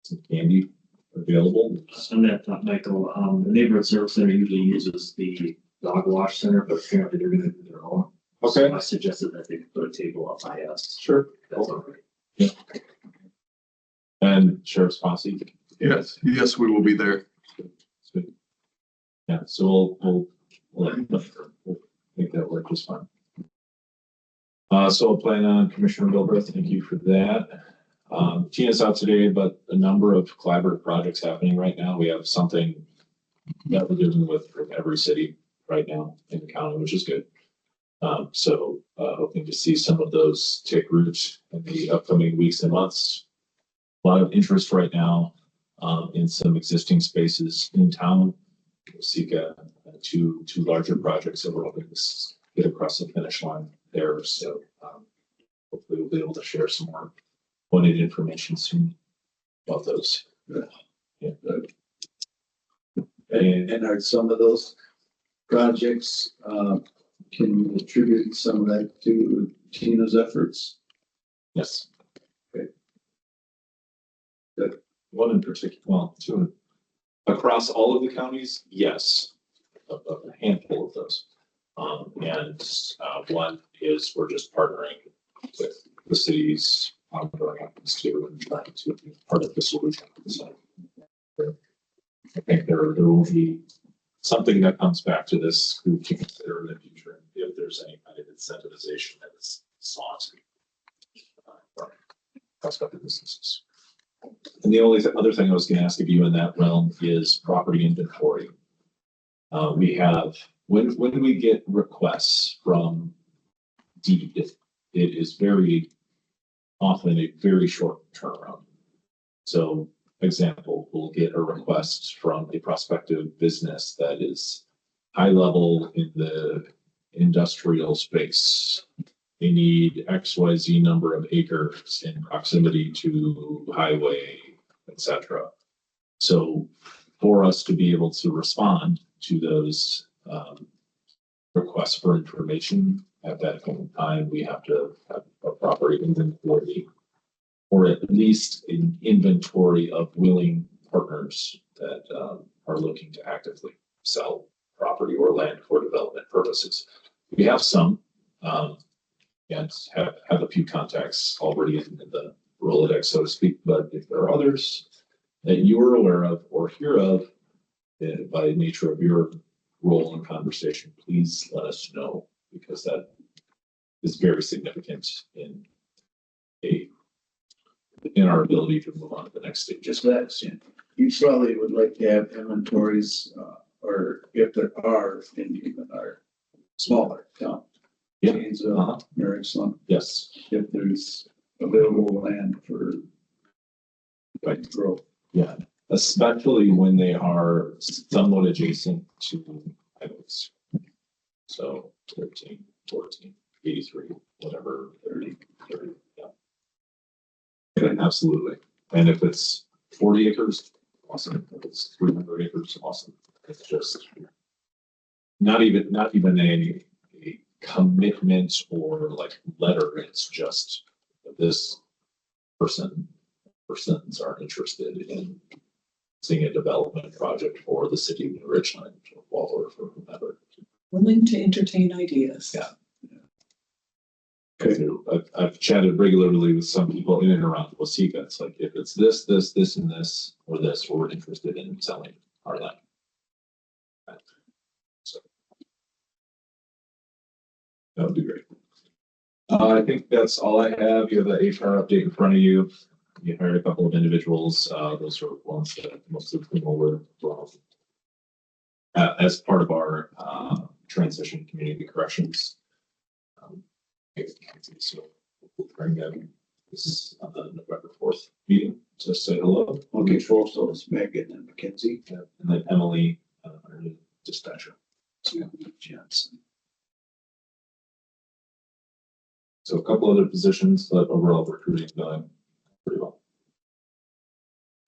some candy available. On that top, Michael, the neighborhood service center usually uses the dog wash center, but apparently they're gonna do their own. Okay. So I suggested that they put a table up by us. Sure. That's all right. Yeah. And Sheriff's Posse. Yes, we will be there. Sweet. Yeah, so we'll make that work just fine. So I'll plan on Commissioner Bilbreth. Thank you for that. Tina's out today, but a number of collaborative projects happening right now. We have something that we're doing with every city right now in the county, which is good. So hoping to see some of those take root in the upcoming weeks and months. A lot of interest right now in some existing spaces in town. Waseca, two larger projects that we're hoping to get across the finish line there. So hopefully we'll be able to share some more pointed information soon about those. Yeah. And are some of those projects, can you attribute some of that to Tina's efforts? Yes. Okay. Good. One in particular, well, two across all of the counties, yes, a handful of those. And one is we're just partnering with the cities ongoing efforts too and trying to be part of the solution. So I think there will be something that comes back to this group to consider in the future if there's any kind of incentivization that is sought from prospective businesses. And the only other thing I was going to ask of you in that realm is property inventory. We have, when we get requests from deed, it is very often a very short turnaround. So, example, we'll get a request from a prospective business that is high level in the industrial space. They need XYZ number of acres in proximity to highway, etc. So for us to be able to respond to those requests for information, at that point in time, we have to have a proper inventory, or at least an inventory of willing partners that are looking to actively sell property or land for development purposes. We have some, and have a few contacts already in the Rolodex, so to speak. But if there are others that you are aware of or hear of, by nature of your role in conversation, please let us know, because that is very significant in our ability to move on to the next stage. Just that, you probably would like to have inventories, or if there are in even our smaller town. Yeah. Janesville, Marion, Yes. if there's available land for like growth. Yeah, especially when they are somewhat adjacent to highways. So 13, 14, 83, whatever, 30, yeah. Okay, absolutely. And if it's 40 acres, awesome. If it's 300 acres, awesome. It's just not even a commitment or like letter. It's just this persons are interested in seeing a development project for the city of New Richland or Waldorf or whomever. Willing to entertain ideas. Yeah. Okay. I've chatted regularly with some people in and around Waseca. It's like, if it's this, and this, or this, we're interested in selling our land. So that would be great. I think that's all I have. You have the HR update in front of you. You hired a couple of individuals. Those are ones that most of them were as part of our transition community corrections. So we'll bring them this November 4th meeting to say hello. Okay, so it's Megan and Mackenzie. And then Emily, our new dispatcher. Jensen. So a couple other positions, but overall recruiting going pretty well.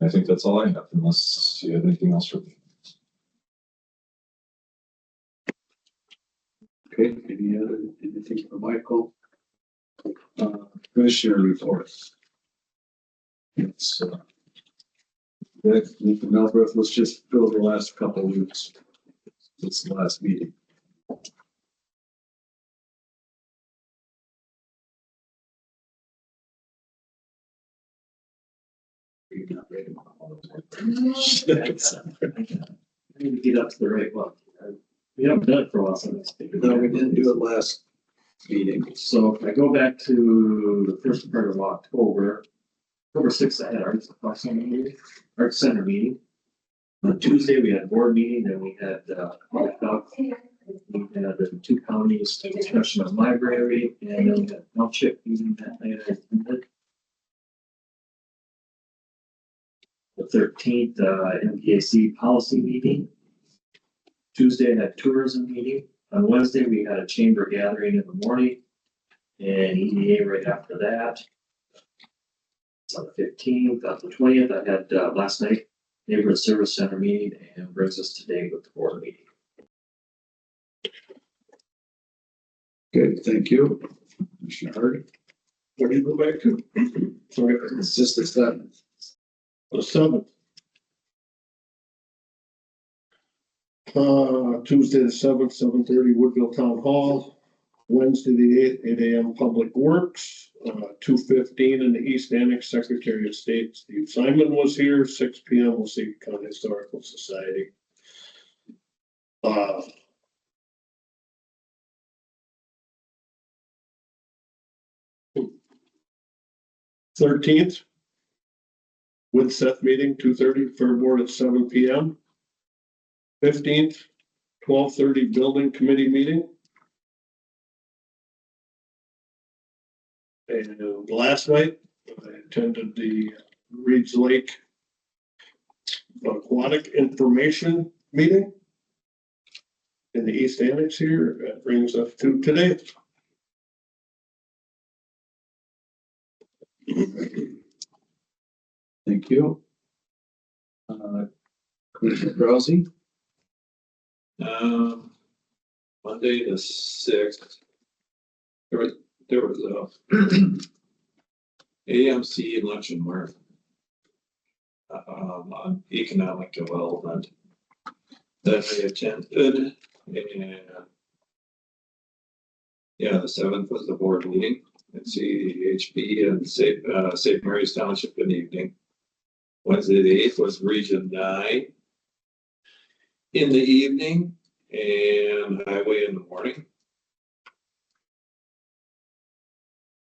I think that's all I have, unless you have anything else for me. Okay, anything for Michael? Commissioner reports. It's, Nathan Melbrook, let's just fill the last couple of weeks. It's the last meeting. You're not ready. I need to get up to the right one. We haven't done it for a while, so let's take it. No, we didn't do it last meeting. So if I go back to the first part of October 6th, I had Arts Center meeting. On Tuesday, we had a board meeting, then we had, we had the two counties discussion on library, and then we had township meeting that night. I attended. The 13th, MPAC policy meeting. Tuesday, I had tourism meeting. On Wednesday, we had a chamber gathering in the morning, and EDA right after that. On the 15th, on the 20th, I had last night neighborhood service center meeting, and brings us today with the board meeting. Good, thank you. Commissioner Hardy. What do you go back to? Sorry, it's just the 7th. The 7th. Tuesday the 7th, 7:30 Woodville Town Hall. Wednesday the 8th, 8 a.m. Public Works. 2:15 in the East Annex, Secretary of State Steve Simon was here. 6 p.m. Waseca County Historical Society. 13th. With Seth meeting, 2:30, Fair Board at 7 p.m. 15th, 12:30 Building Committee meeting. And last night, I attended the Reeds Lake Aquatic Information Meeting in the East Annex here. That brings us to today. Thank you. Commissioner Drowsy. Monday the 6th, There was AMC lunch and learn. On economic development. That I attended, and yeah, the 7th was the board meeting at CHP and St. Mary's Township in the evening. Wednesday, the 8th was Region 9 in the evening and Highway in the morning.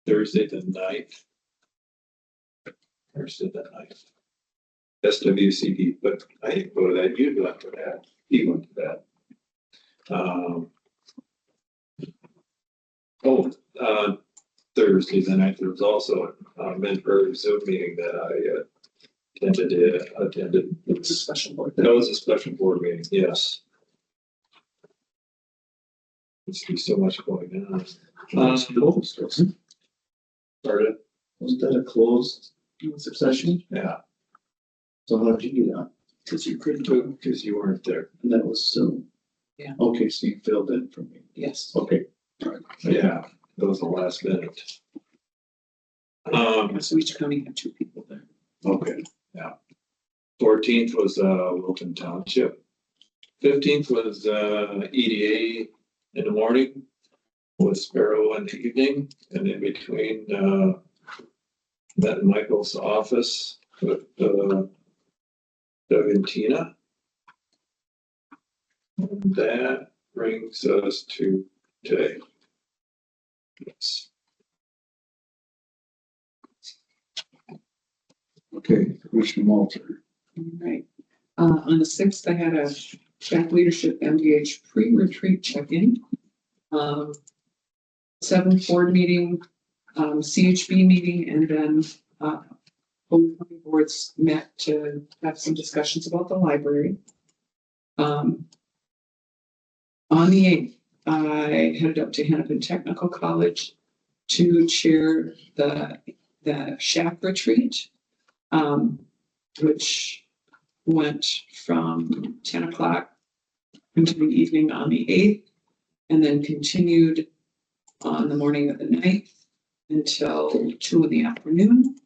Thursday the 9th. SWCD, but I didn't go to that. You went to that. He went to that. Thursday the 9th, there was also a Midbury Zoom meeting that I attended. It was a special board. That was a special board meeting, yes. There's so much going on. Pardon? Wasn't that a closed session? Yeah, So how did you do that? Because you couldn't do, because you weren't there. And that was Zoom? Yeah. Okay, so you filled in for me. yes. Okay. Yeah, that was the last minute. So each county had 2 people there. Okay. 14th was Wilton Township. 15th was EDA in the morning with Sparrow in the evening, and in between that Michael's office with Doug and Tina. And that brings us to today. Yes. Okay, Commissioner Walter. All right. On the 6th, I had a staff leadership MDH pre-retreat check-in. 7th board meeting, CHB meeting, and then both county boards met to have some discussions about the library. On the 8th, I headed up to Hennepin Technical College to chair the SHAC retreat, which went from 10 o'clock into the evening on the 8th, and then continued on the morning of the 9th until 2 in the afternoon.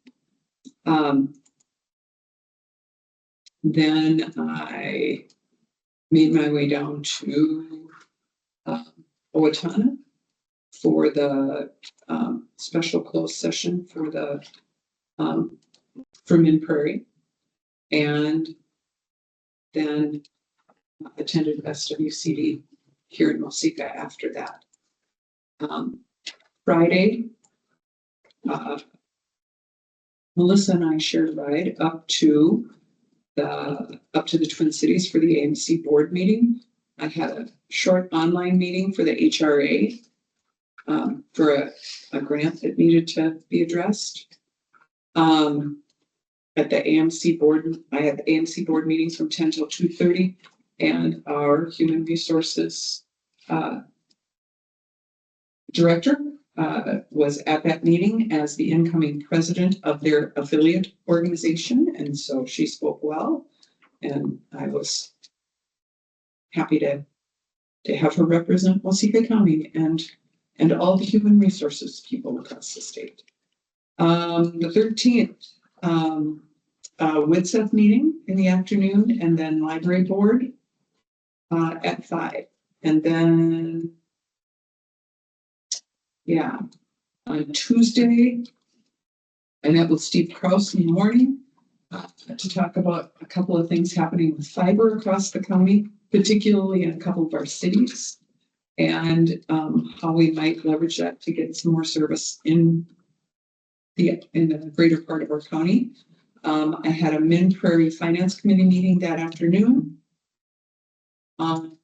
Then I made my way down to Owatonna for the special closed session for the for Min Prairie, and then attended SWCD here in Waseca after that. Friday, Melissa and I shared a ride up to the Twin Cities for the AMC board meeting. I had a short online meeting for the HRA for a grant that needed to be addressed. At the AMC board, I had the AMC board meetings from 10 till 2:30, and our human resources director was at that meeting as the incoming president of their affiliate organization, and so she spoke well, and I was happy to have her represent Waseca County and all the human resources people across the state. The 13th, WITSEF meeting in the afternoon, and then library board at 5. And then, on Tuesday, I met with Steve Krause in the morning to talk about a couple of things happening with fiber across the county, particularly in a couple of our cities, and how we might leverage that to get some more service in the greater part of our county. I had a Min Prairie Finance Committee meeting that afternoon. On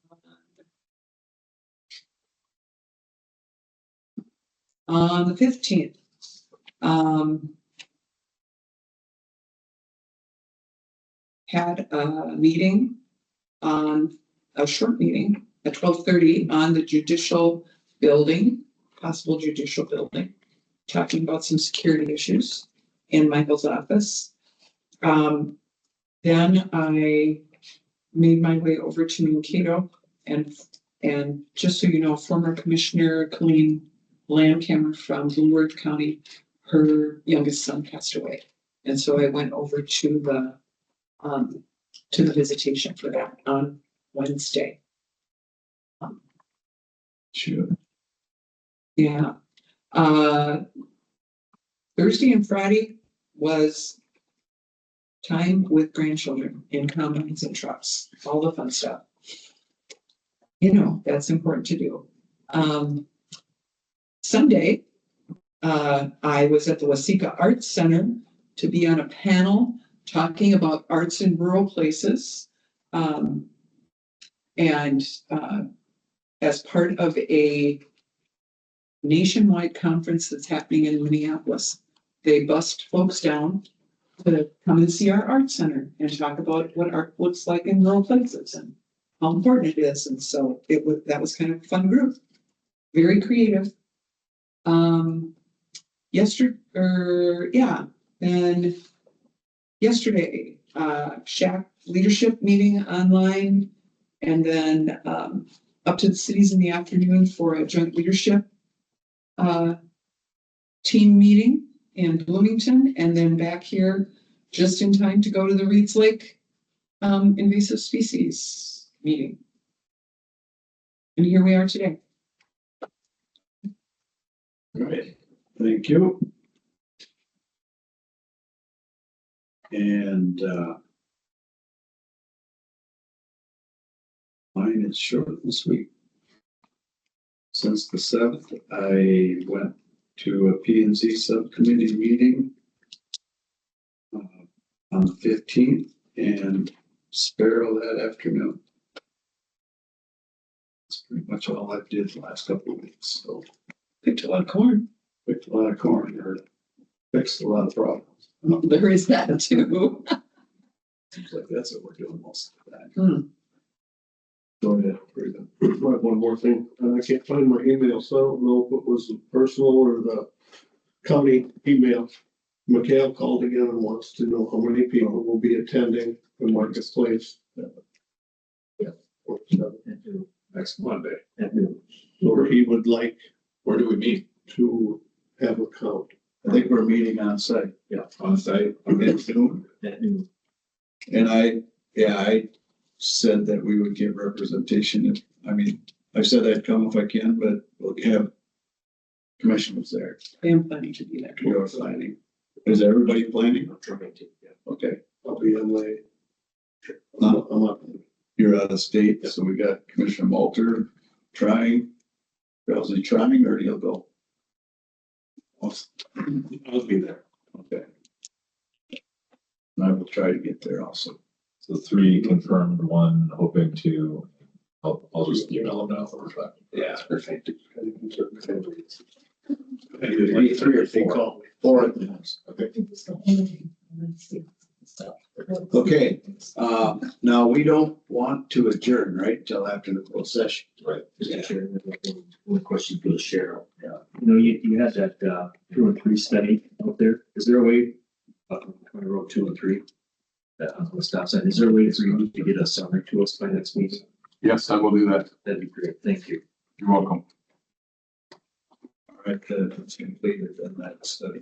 the 15th, had a meeting a short meeting at 12:30 on the judicial building, possible judicial building, talking about some security issues in Michael's office. Then I made my way over to Mankato, and just so you know, former Commissioner Colleen land camera from Blue Earth County. Her youngest son passed away. And so I went over to the visitation for that on Wednesday. Sure. Yeah. Thursday and Friday was time with grandchildren in combines and trucks, all the fun stuff. You know, that's important to do. Sunday, I was at the Waseca Arts Center to be on a panel talking about arts in rural places. And as part of a nationwide conference that's happening in Minneapolis, they bussed folks down to come and see our art center and talk about what art looks like in rural places and how important it is. And so that was kind of a fun group, very creative. Yesterday, SHAC leadership meeting online, and then up to the cities in the afternoon for a joint leadership team meeting in Bloomington, and then back here just in time to go to the Reeds Lake invasive species meeting. And here we are today. All right, thank you. And mine is short this week. Since the 7th, I went to a P&Z subcommittee meeting on the 15th and Sparrow that afternoon. That's pretty much all I did the last couple of weeks. So Picked a lot of corn. picked a lot of corn or fixed a lot of problems. Well, there is that too. Seems like that's what we're doing most of the time. Hmm. Go ahead, Freedom. I have one more thing, and I can't find my email, so I don't know if it was the personal or the county email. Mikhail called again and wants to know how many people will be attending the marketplace. Yeah. Next Monday. Or he would like Where do we meet? to have a count. I think we're meeting on site. On site? At noon. And I said that we would give representation. I said I'd come if I can, but we'll have commissioners there. I am planning to be there. You're planning. Is everybody planning? Trying to, yeah. Okay. I'll be in late. Huh? I'm up. You're out of state, so we got Commissioner Malter trying. Is he trying or he'll go? I'll be there. Okay. And I will try to get there also. So 3 confirmed, 1 hoping to, I'll just email them now for reflect. Yeah. Perfect. Maybe 3 or 4. 4 at the most. Okay. Okay, now we don't want to adjourn, right, till after the closed session. Right. Mr. Chairman, one question for the sheriff. You know, you had that 2 and 3 study out there. Is there a way, on road 2 and 3, on the stop sign, is there a way for you to get a summary to us by next meeting? Yes, I will do that. That'd be great. Thank you. You're welcome. All right, that's completed in that study.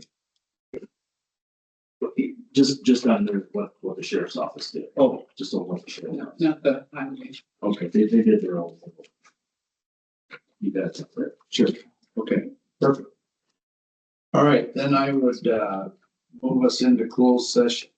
Just on what the sheriff's office did. Oh, just on what the sheriff. No, not the highway. Okay, They did their own. You got it. sure. Okay, perfect. All right, then I would move us into closed session.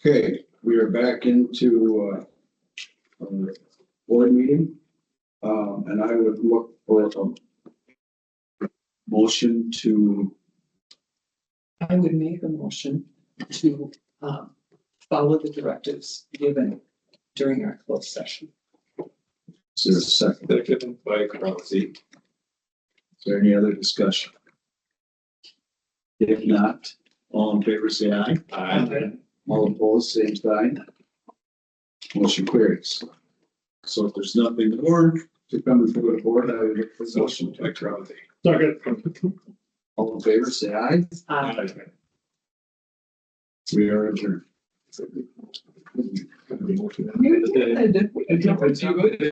Okay, we are back into, our board meeting. And I would look for a motion to, I would make a motion to, follow the directives given during our closed session. is there a second? Second by Crowley. Is there any other discussion? If not, all in favor, say aye. Aye. All opposed, same sign. Motion carries. So if there's nothing more to come before the board, I would look for a motion By Crowley. Second. all in favor, say aye. We are adjourned. You did. It's you.